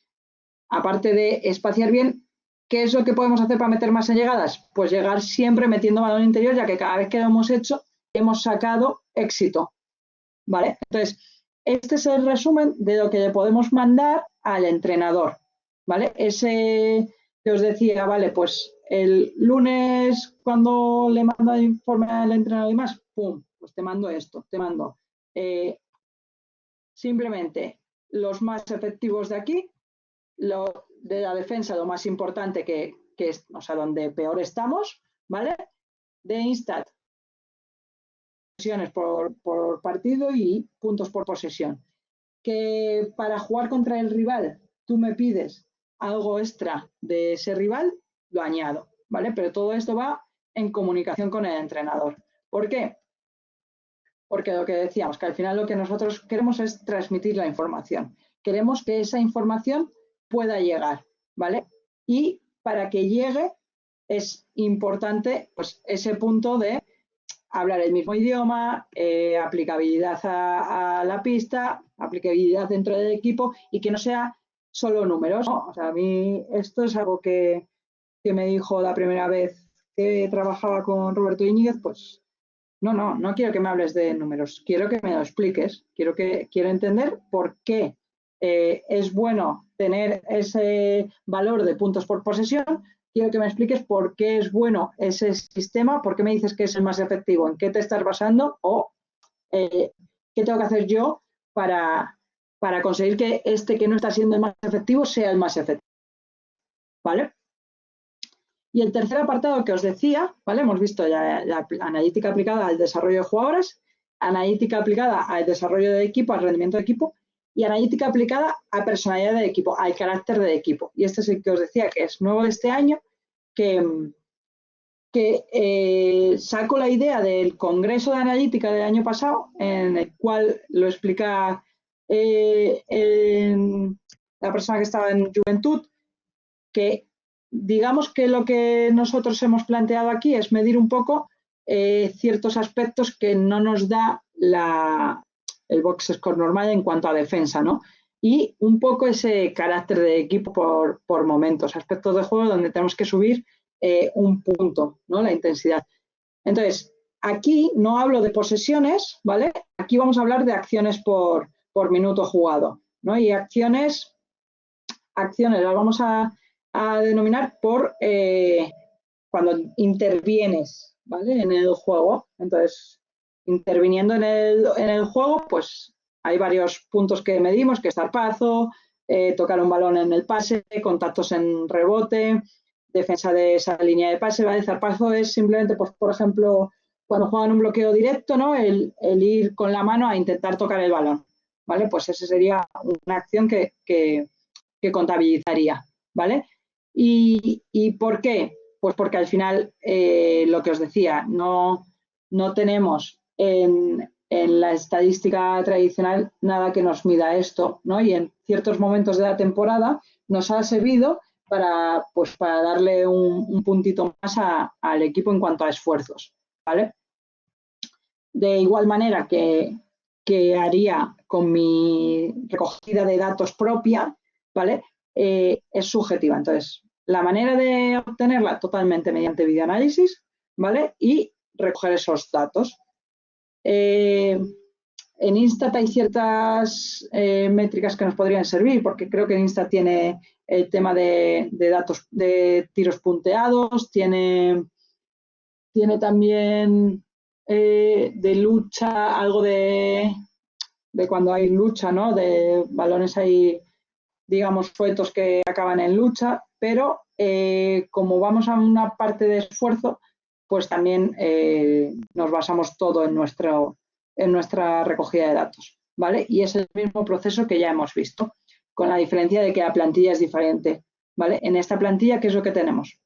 aparte de espaciar bien, ¿qué es lo que podemos hacer para meter más en llegadas? Pues llegar siempre metiendo balón interior, ya que cada vez que lo hemos hecho, hemos sacado éxito. ¿Vale? Entonces, este es el resumen de lo que le podemos mandar al entrenador. ¿Vale? Ese que os decía, vale, pues el lunes cuando le mando el informe al entrenador y más, ¡pum! Pues te mando esto, te mando simplemente los más efectivos de aquí, lo de la defensa, lo más importante que es, o sea, donde peor estamos, ¿vale? De Instat, posesiones por partido y puntos por posesión. Que para jugar contra el rival tú me pides algo extra de ese rival, lo añado, ¿vale? Pero todo esto va en comunicación con el entrenador. ¿Por qué? Porque lo que decíamos, que al final lo que nosotros queremos es transmitir la información. Queremos que esa información pueda llegar, ¿vale? Y para que llegue es importante pues ese punto de hablar el mismo idioma, aplicabilidad a la pista, aplicabilidad dentro del equipo y que no sea solo números, ¿no? O sea, a mí esto es algo que que me dijo la primera vez que trabajaba con Roberto Íñiguez, pues no quiero que me hables de números, quiero que me lo expliques, quiero entender por qué es bueno tener ese valor de puntos por posesión, quiero que me expliques por qué es bueno ese sistema, por qué me dices que es el más efectivo, en qué te estás basando o qué tengo que hacer yo para conseguir que este que no está siendo el más efectivo sea el más efectivo, ¿vale? Y el tercer apartado que os decía, ¿vale? Hemos visto ya la analítica aplicada al desarrollo de jugadoras, analítica aplicada al desarrollo de equipo, al rendimiento de equipo, y analítica aplicada a personalidad de equipo, al carácter de equipo. Y este es el que os decía que es nuevo de este año, que saco la idea del Congreso de Analítica del año pasado, en el cual lo explica la persona que estaba en Juventud, que digamos que lo que nosotros hemos planteado aquí es medir un poco ciertos aspectos que no nos da el box score normal en cuanto a defensa, ¿no? Y un poco ese carácter de equipo por momentos, aspectos de juego donde tenemos que subir un punto, ¿no? La intensidad. Entonces, aquí no hablo de posesiones, ¿vale? Aquí vamos a hablar de acciones por minuto jugado, ¿no? Y acciones las vamos a denominar por cuando intervienes, ¿vale? En el juego. Entonces, interviniendo en el juego, pues hay varios puntos que medimos, que es zarpazo, tocar un balón en el pase, contactos en rebote, defensa de esa línea de pase, ¿vale? Zarpazo es simplemente, pues, por ejemplo, cuando juegan un bloqueo directo, ¿no? El ir con la mano a intentar tocar el balón, ¿vale? Pues esa sería una acción que contabilizaría, ¿vale? ¿Y por qué? Pues porque al final, lo que os decía, no tenemos en la estadística tradicional nada que nos mida esto, ¿no? Y en ciertos momentos de la temporada nos ha servido para darle un puntito más al equipo en cuanto a esfuerzos, ¿vale? De igual manera que haría con mi recogida de datos propia, ¿vale? Es subjetiva. Entonces, la manera de obtenerla totalmente mediante videoanálisis, ¿vale? Y recoger esos datos. En Instat hay ciertas métricas que nos podrían servir, porque creo que en Instat tiene el tema de datos de tiros punteados, tiene también de lucha, algo de cuando hay lucha, ¿no? De balones ahí, digamos, sueltos que acaban en lucha, pero como vamos a una parte de esfuerzo, pues también nos basamos todo en nuestra recogida de datos, ¿vale? Y es el mismo proceso que ya hemos visto, con la diferencia de que la plantilla es diferente, ¿vale? En esta plantilla, ¿qué es lo que tenemos?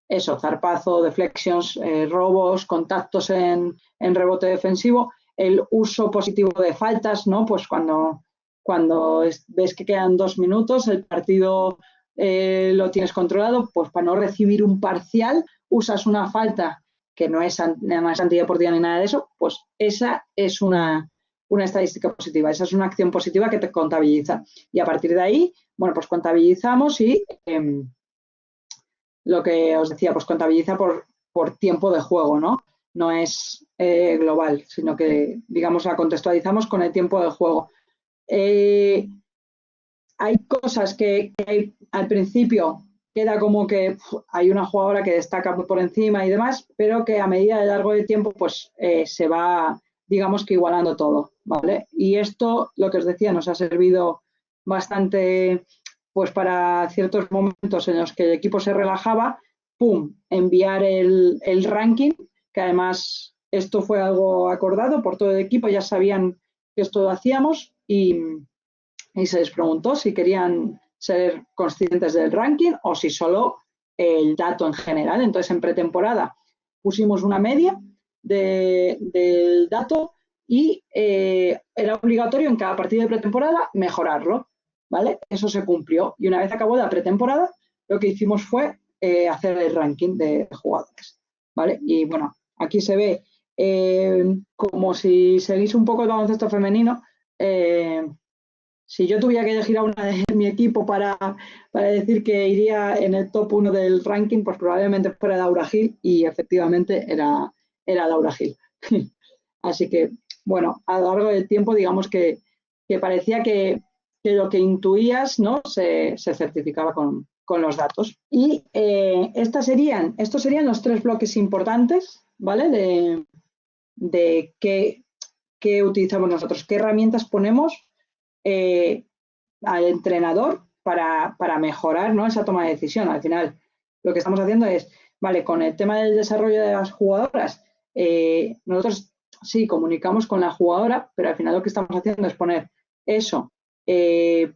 Eso, zarpazo, deflections, robos, contactos en rebote defensivo, el uso positivo de faltas, ¿no? Pues cuando ves que quedan 2 minutos, el partido lo tienes controlado, pues para no recibir un parcial, usas una falta que no es antideportiva ni nada de eso, pues esa es una estadística positiva, esa es una acción positiva que te contabiliza. Y a partir de ahí, bueno, pues contabilizamos y lo que os decía, pues contabiliza por tiempo de juego, ¿no? No es global, sino que, digamos, la contextualizamos con el tiempo de juego. Hay cosas que al principio queda como que hay una jugadora que destaca muy por encima y demás, pero que a medida de largo del tiempo, pues se va, digamos que igualando todo, ¿vale? Y esto, lo que os decía, nos ha servido bastante, pues para ciertos momentos en los que el equipo se relajaba, ¡pum!, enviar el ranking, que además esto fue algo acordado por todo el equipo, ya sabían que esto lo hacíamos y se les preguntó si querían ser conscientes del ranking o si solo el dato en general. Entonces, en pretemporada pusimos una media del dato y era obligatorio en cada partido de pretemporada mejorarlo, ¿vale? Eso se cumplió. Y una vez acabó la pretemporada, lo que hicimos fue hacer el ranking de jugadores, ¿vale? Y bueno, aquí se ve como si seguís un poco el baloncesto femenino, si yo tuviera que elegir a una de mi equipo para decir que iría en el top 1 del ranking, pues probablemente fuera Laura Gil, y efectivamente era Laura Gil. Así que, bueno, a lo largo del tiempo, digamos que parecía que lo que intuías, ¿no?, se certificaba con los datos. Y estos serían los 3 bloques importantes, ¿vale?, de qué utilizamos nosotros, qué herramientas ponemos al entrenador para mejorar, ¿no?, esa toma de decisión. Al final, lo que estamos haciendo es, vale, con el tema del desarrollo de las jugadoras, nosotros sí comunicamos con la jugadora, pero al final lo que estamos haciendo es poner eso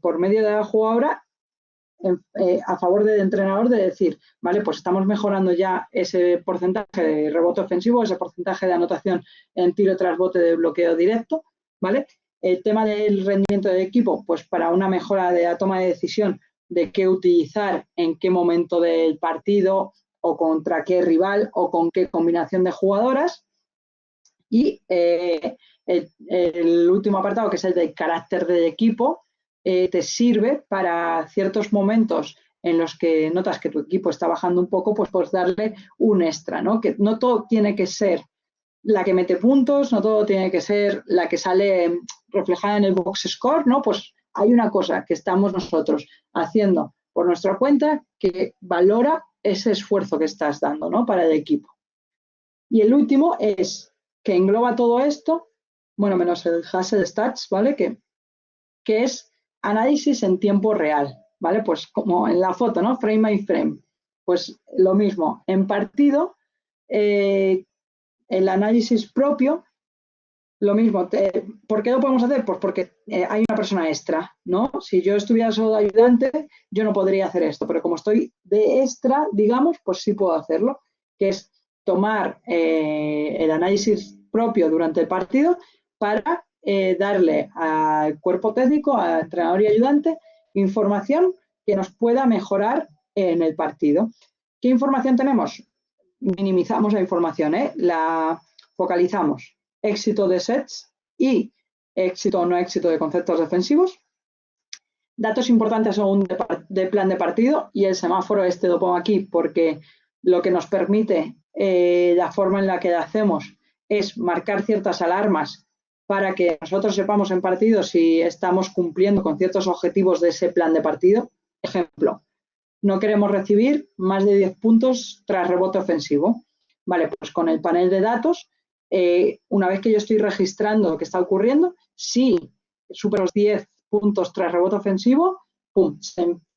por medio de la jugadora a favor del entrenador, de decir, vale, pues estamos mejorando ya ese porcentaje de rebote ofensivo, ese porcentaje de anotación en tiro tras bote de bloqueo directo, ¿vale? El tema del rendimiento del equipo, pues para una mejora de la toma de decisión de qué utilizar, en qué momento del partido, o contra qué rival, o con qué combinación de jugadoras. Y el último apartado, que es el del carácter del equipo, te sirve para ciertos momentos en los que notas que tu equipo está bajando un poco, pues darle un extra, ¿no? Que no todo tiene que ser la que mete puntos, no todo tiene que ser la que sale reflejada en el box score, ¿no? Pues hay una cosa que estamos nosotros haciendo por nuestra cuenta que valora ese esfuerzo que estás dando, ¿no?, para el equipo. Y el último es que engloba todo esto, bueno, menos el Hustle Stats, ¿vale?, que es análisis en tiempo real, ¿vale? Pues como en la foto, ¿no?, frame by frame. Pues lo mismo, en partido, el análisis propio, lo mismo. ¿Por qué lo podemos hacer? Pues porque hay una persona extra, ¿no? Si yo estuviera solo de ayudante, yo no podría hacer esto, pero como estoy de extra, digamos, pues sí puedo hacerlo, que es tomar el análisis propio durante el partido para darle al cuerpo técnico, al entrenador y ayudante, información que nos pueda mejorar en el partido. ¿Qué información tenemos? Minimizamos la información, la focalizamos. Éxito de sets y éxito o no éxito de conceptos defensivos. Datos importantes según de plan de partido, y el semáforo lo pongo aquí porque lo que nos permite la forma en la que lo hacemos es marcar ciertas alarmas para que nosotros sepamos en partido si estamos cumpliendo con ciertos objetivos de ese plan de partido. Ejemplo, no queremos recibir más de 10 puntos tras rebote ofensivo. Vale, pues con el panel de datos, una vez que yo estoy registrando lo que está ocurriendo, si supero los 10 puntos tras rebote ofensivo, pum,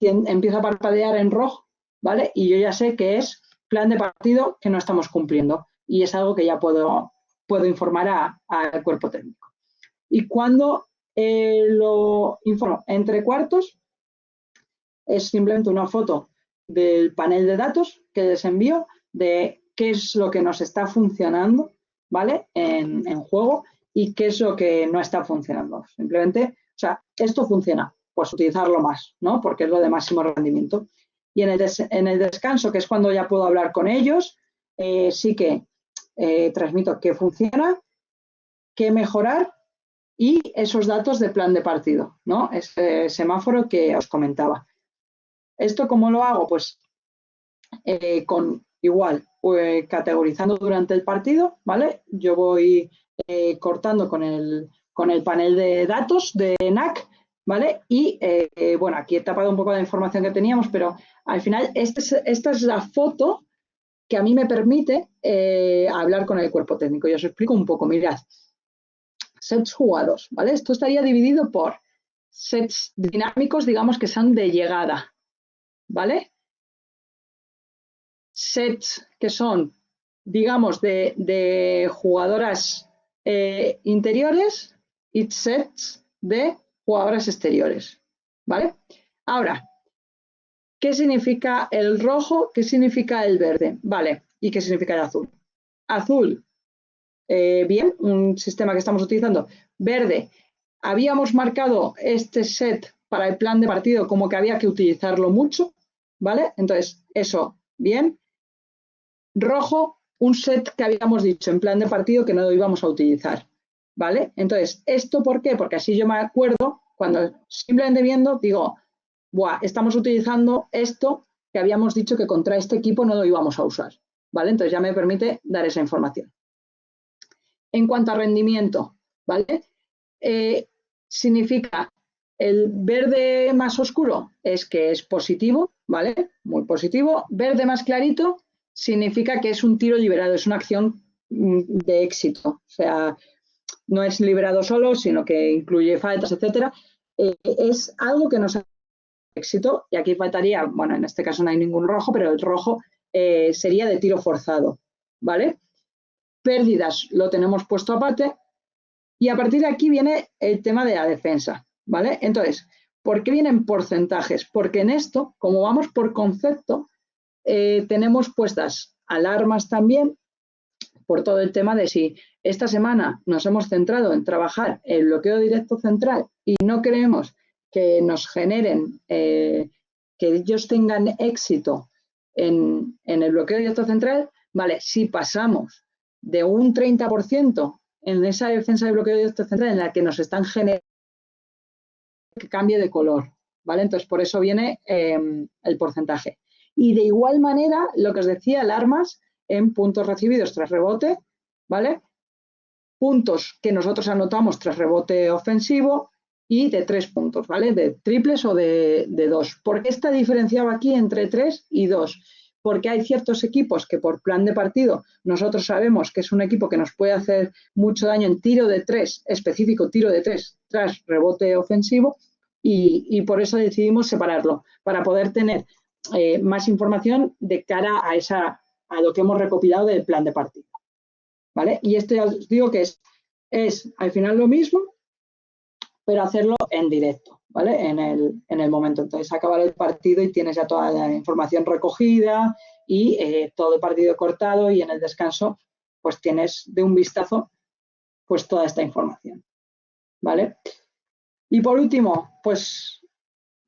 empieza a parpadear en rojo, ¿vale? Y yo ya sé que es plan de partido que no estamos cumpliendo, y es algo que ya puedo informar al cuerpo técnico. Y cuando lo informo entre cuartos, es simplemente una foto del panel de datos que les envío de qué es lo que nos está funcionando, ¿vale?, en juego, y qué es lo que no está funcionando. Simplemente, o sea, esto funciona, pues utilizarlo más, ¿no?, porque es lo de máximo rendimiento. Y en el descanso, que es cuando ya puedo hablar con ellos, sí que transmito qué funciona, qué mejorar y esos datos de plan de partido, ¿no?, ese semáforo que os comentaba. ¿Esto cómo lo hago? Pues categorizando durante el partido, ¿vale? Yo voy cortando con el panel de datos de NAC, ¿vale? Y bueno, aquí he tapado un poco la información que teníamos, pero al final esta es la foto que a mí me permite hablar con el cuerpo técnico. Y os explico un poco, mirad. Sets jugados, ¿vale? Esto estaría dividido por sets dinámicos, digamos, que son de llegada, ¿vale? Sets que son, digamos, de jugadoras interiores, y sets de jugadoras exteriores, ¿vale? Ahora, ¿qué significa el rojo? ¿Qué significa el verde? Vale, ¿y qué significa el azul? Azul, bien, un sistema que estamos utilizando. Verde, habíamos marcado este set para el plan de partido como que había que utilizarlo mucho, ¿vale? Entonces, eso, bien. Rojo, un set que habíamos dicho en plan de partido que no lo íbamos a utilizar, ¿vale? Entonces, ¿esto por qué? Porque así yo me acuerdo cuando simplemente viendo digo, buah, estamos utilizando esto que habíamos dicho que contra este equipo no lo íbamos a usar, ¿vale? Entonces ya me permite dar esa información. En cuanto a rendimiento, ¿vale? Significa el verde más oscuro es que es positivo, ¿vale? Muy positivo. Verde más clarito significa que es un tiro liberado, es una acción de éxito. O sea, no es liberado solo, sino que incluye faltas, etcétera. Es algo que nos hace éxito, y aquí faltaría, bueno, en este caso no hay ningún rojo, pero el rojo sería de tiro forzado, ¿vale? Pérdidas lo tenemos puesto aparte, y a partir de aquí viene el tema de la defensa, ¿vale? Entonces, ¿por qué vienen porcentajes? Porque en esto, como vamos por concepto, tenemos puestas alarmas también por todo el tema de si esta semana nos hemos centrado en trabajar el bloqueo directo central y no queremos que nos generen, que ellos tengan éxito en el bloqueo directo central, vale, si pasamos de un 30% en esa defensa de bloqueo directo central en la que nos están generando, que cambie de color, ¿vale? Entonces, por eso viene el porcentaje. Y de igual manera, lo que os decía, alarmas en puntos recibidos tras rebote, ¿vale? Puntos que nosotros anotamos tras rebote ofensivo y de 3 puntos, ¿vale? De triples o de 2. ¿Por qué está diferenciado aquí entre 3 y 2? Porque hay ciertos equipos que por plan de partido nosotros sabemos que es un equipo que nos puede hacer mucho daño en tiro de 3, específico tiro de 3 tras rebote ofensivo, y por eso decidimos separarlo, para poder tener más información de cara a lo que hemos recopilado del plan de partido, ¿vale? Y esto ya os digo que es al final lo mismo, pero hacerlo en directo, ¿vale? En el momento. Entonces, acabar el partido y tienes ya toda la información recogida y todo el partido cortado, y en el descanso, pues tienes de un vistazo pues toda esta información, ¿vale? Y por último, pues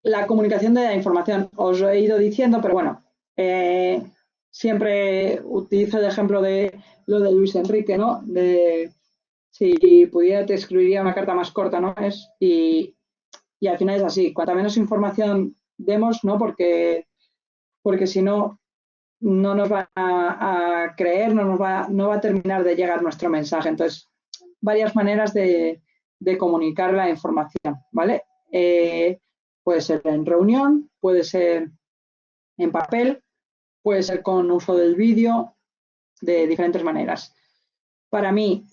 la comunicación de la información. Os lo he ido diciendo, pero bueno, siempre utilizo el ejemplo de lo de Luis Enrique, ¿no? De si pudiera te escribiría una carta más corta, ¿no? Y al final es así, cuanta menos información demos, ¿no? Porque si no, no nos va a creer, no va a terminar de llegar nuestro mensaje. Entonces, varias maneras de comunicar la información, ¿vale? Puede ser en reunión, puede ser en papel, puede ser con uso del vídeo, de diferentes maneras. Para mí,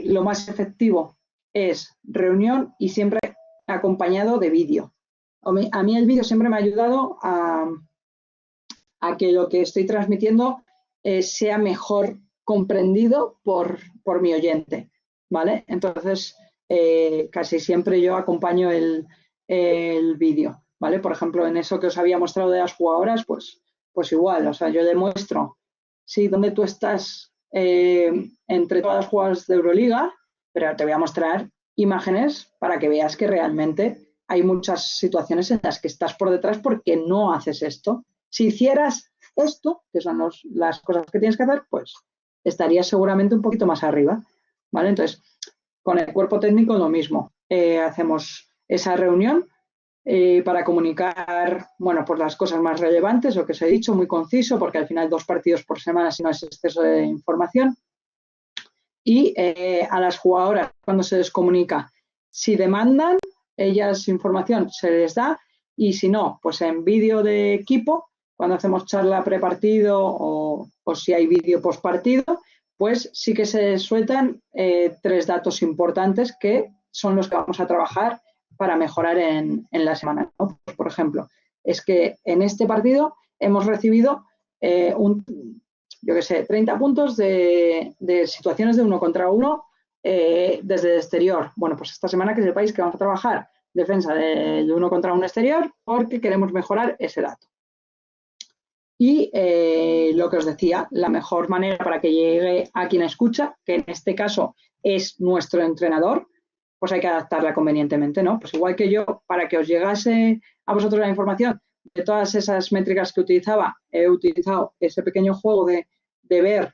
lo más efectivo es reunión y siempre acompañado de vídeo. A mí el vídeo siempre me ha ayudado a que lo que estoy transmitiendo sea mejor comprendido por mi oyente, ¿vale? Entonces, casi siempre yo acompaño el vídeo, ¿vale? Por ejemplo, en eso que os había mostrado de las jugadoras, pues igual, o sea, yo demuestro, sí, dónde tú estás entre todas las jugadoras de Euroliga, pero te voy a mostrar imágenes para que veas que realmente hay muchas situaciones en las que estás por detrás porque no haces esto. Si hicieras esto, que son las cosas que tienes que hacer, pues estarías seguramente un poquito más arriba, ¿vale? Entonces, con el cuerpo técnico lo mismo. Hacemos esa reunión para comunicar, bueno, pues las cosas más relevantes, lo que os he dicho, muy conciso, porque al final 2 partidos por semana, si no es exceso de información. Y a las jugadoras, cuando se les comunica, si demandan, ellas información se les da, y si no, pues en vídeo de equipo, cuando hacemos charla prepartido o si hay vídeo postpartido, pues sí que se sueltan 3 datos importantes que son los que vamos a trabajar para mejorar en la semana, ¿no? Pues, por ejemplo, es que en este partido hemos recibido 30 puntos de situaciones de 1 contra 1 desde el exterior. Bueno, pues esta semana que sepáis que vamos a trabajar defensa de 1 contra 1 exterior porque queremos mejorar ese dato. Y lo que os decía, la mejor manera para que llegue a quien escucha, que en este caso es nuestro entrenador, pues hay que adaptarla convenientemente, ¿no? Pues igual que yo, para que os llegase a vosotros la información de todas esas métricas que utilizaba, he utilizado ese pequeño juego de ver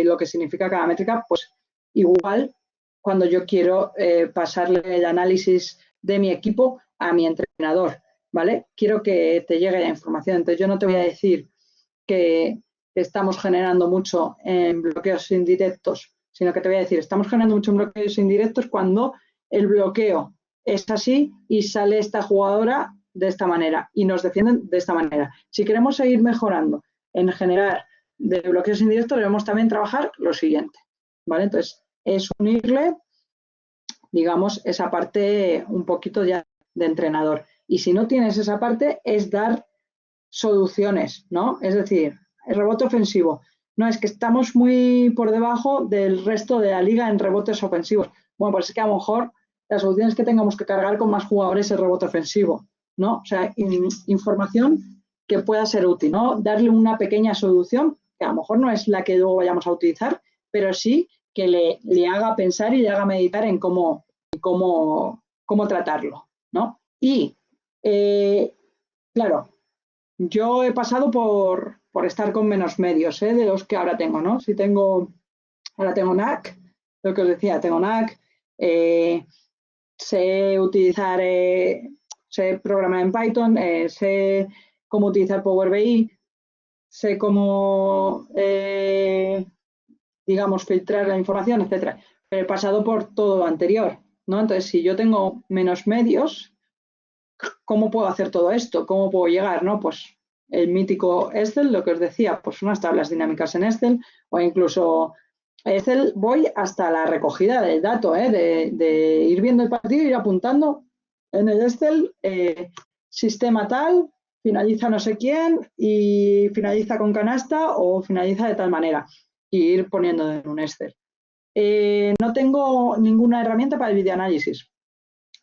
lo que significa cada métrica, pues igual cuando yo quiero pasarle el análisis de mi equipo a mi entrenador, ¿vale? Quiero que te llegue la información. Entonces, yo no te voy a decir que estamos generando mucho en bloqueos indirectos, sino que te voy a decir, estamos generando mucho en bloqueos indirectos cuando el bloqueo es así y sale esta jugadora de esta manera y nos defienden de esta manera. Si queremos seguir mejorando en generar de bloqueos indirectos, debemos también trabajar lo siguiente, ¿vale? Entonces, es unirle, digamos, esa parte un poquito ya de entrenador. Y si no tienes esa parte, es dar soluciones, ¿no? Es decir, el rebote ofensivo. No, es que estamos muy por debajo del resto de la liga en rebotes ofensivos. Bueno, pues es que a lo mejor la solución es que tengamos que cargar con más jugadores el rebote ofensivo, ¿no? O sea, información que pueda ser útil, ¿no? Darle una pequeña solución, que a lo mejor no es la que luego vayamos a utilizar, pero sí que le haga pensar y le haga meditar en cómo tratarlo, ¿no? Y, claro, yo he pasado por estar con menos medios, de los que ahora tengo, ¿no? Ahora tengo NAC, lo que os decía, tengo NAC, sé utilizar, sé programar en Python, sé cómo utilizar Power BI, sé cómo, digamos, filtrar la información, etcétera. Pero he pasado por todo lo anterior, ¿no? Entonces, si yo tengo menos medios, ¿cómo puedo hacer todo esto? ¿Cómo puedo llegar, no? Pues el mítico Excel, lo que os decía, pues unas tablas dinámicas en Excel o incluso Excel voy hasta la recogida del dato, de ir viendo el partido, ir apuntando en el Excel, sistema tal, finaliza no sé quién y finaliza con canasta o finaliza de tal manera y ir poniendo en un Excel. No tengo ninguna herramienta para el videoanálisis.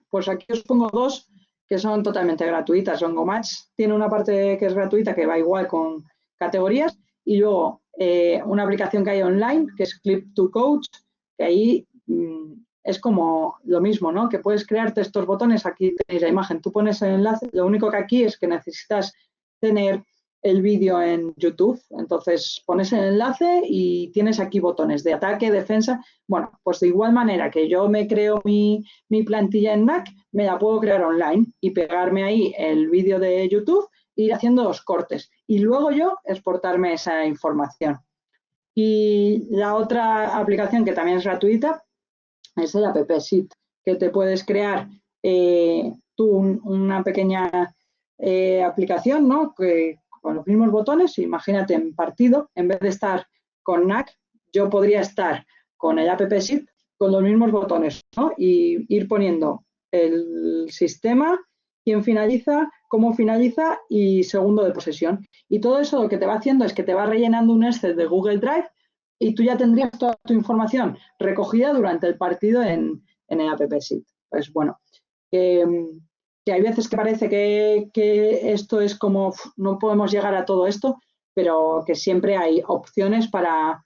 Pues aquí os pongo dos que son totalmente gratuitas. Ongomatch tiene una parte que es gratuita que va igual con categorías y luego una aplicación que hay online que es Clip2Coach, que ahí es como lo mismo, ¿no? Que puedes crearte estos botones, aquí tenéis la imagen, tú pones el enlace, lo único que aquí es que necesitas tener el vídeo en YouTube, entonces pones el enlace y tienes aquí botones de ataque, defensa. Bueno, pues de igual manera que yo me creo mi plantilla en Mac, me la puedo crear online y pegarme ahí el vídeo de YouTube e ir haciendo los cortes y luego yo exportarme esa información. Y la otra aplicación que también es gratuita es el App Sheet, que te puedes crear tú una pequeña aplicación, ¿no? Que con los mismos botones, imagínate en partido, en vez de estar con NAC, yo podría estar con el App Sheet con los mismos botones, ¿no? Y ir poniendo el sistema, quién finaliza, cómo finaliza y segundo de posesión. Y todo eso lo que te va haciendo es que te va rellenando un Excel de Google Drive y tú ya tendrías toda tu información recogida durante el partido en el App Sheet. Pues bueno, que hay veces que parece que esto es como no podemos llegar a todo esto, pero que siempre hay opciones para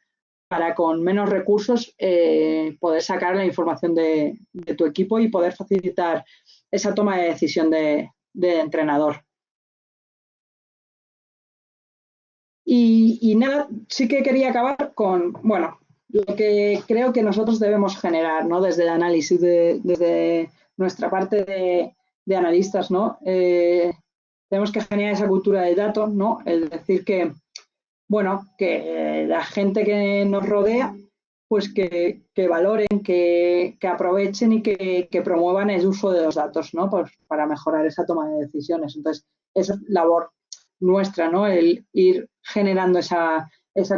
con menos recursos poder sacar la información de tu equipo y poder facilitar esa toma de decisión de entrenador. Y nada, sí que quería acabar con, bueno, lo que creo que nosotros debemos generar, ¿no? Desde el análisis, desde nuestra parte de analistas, ¿no? Tenemos que generar esa cultura del dato, ¿no? Es decir que, bueno, que la gente que nos rodea, pues que valoren, que aprovechen y que promuevan el uso de los datos, ¿no? Pues para mejorar esa toma de decisiones. Entonces, esa es labor nuestra, ¿no? El ir generando esa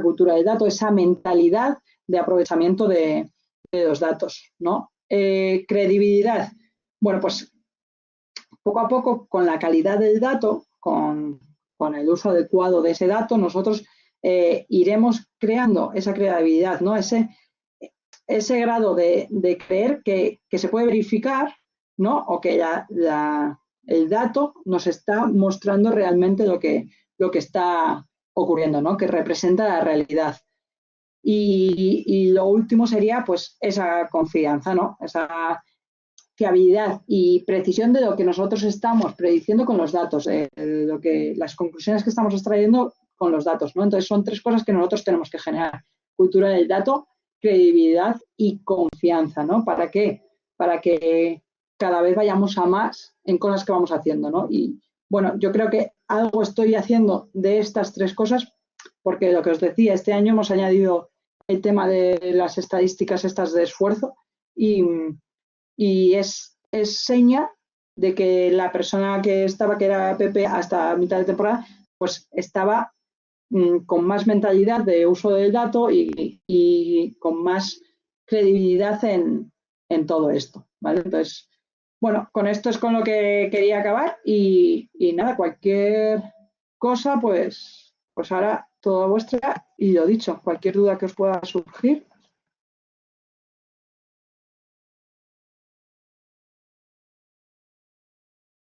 cultura del dato, esa mentalidad de aprovechamiento de los datos, ¿no? Credibilidad. Bueno, pues poco a poco, con la calidad del dato, con el uso adecuado de ese dato, nosotros iremos creando esa credibilidad, ¿no? Ese grado de creer que se puede verificar, ¿no? O que el dato nos está mostrando realmente lo que está ocurriendo, ¿no? Que representa la realidad. Y lo último sería, pues, esa confianza, ¿no? Esa fiabilidad y precisión de lo que nosotros estamos prediciendo con los datos, las conclusiones que estamos extrayendo con los datos, ¿no? Entonces, son tres cosas que nosotros tenemos que generar: cultura del dato, credibilidad y confianza, ¿no? ¿Para qué? Para que cada vez vayamos a más en cosas que vamos haciendo, ¿no? Y bueno, yo creo que algo estoy haciendo de estas 3 cosas, porque lo que os decía, este año hemos añadido el tema de las estadísticas estas de esfuerzo y es seña de que la persona que era Pepe hasta mitad de temporada, pues estaba con más mentalidad de uso del dato y con más credibilidad en todo esto, ¿vale? Entonces, bueno, con esto es con lo que quería acabar y nada, cualquier cosa, pues ahora toda vuestra y lo dicho, cualquier duda que os pueda surgir,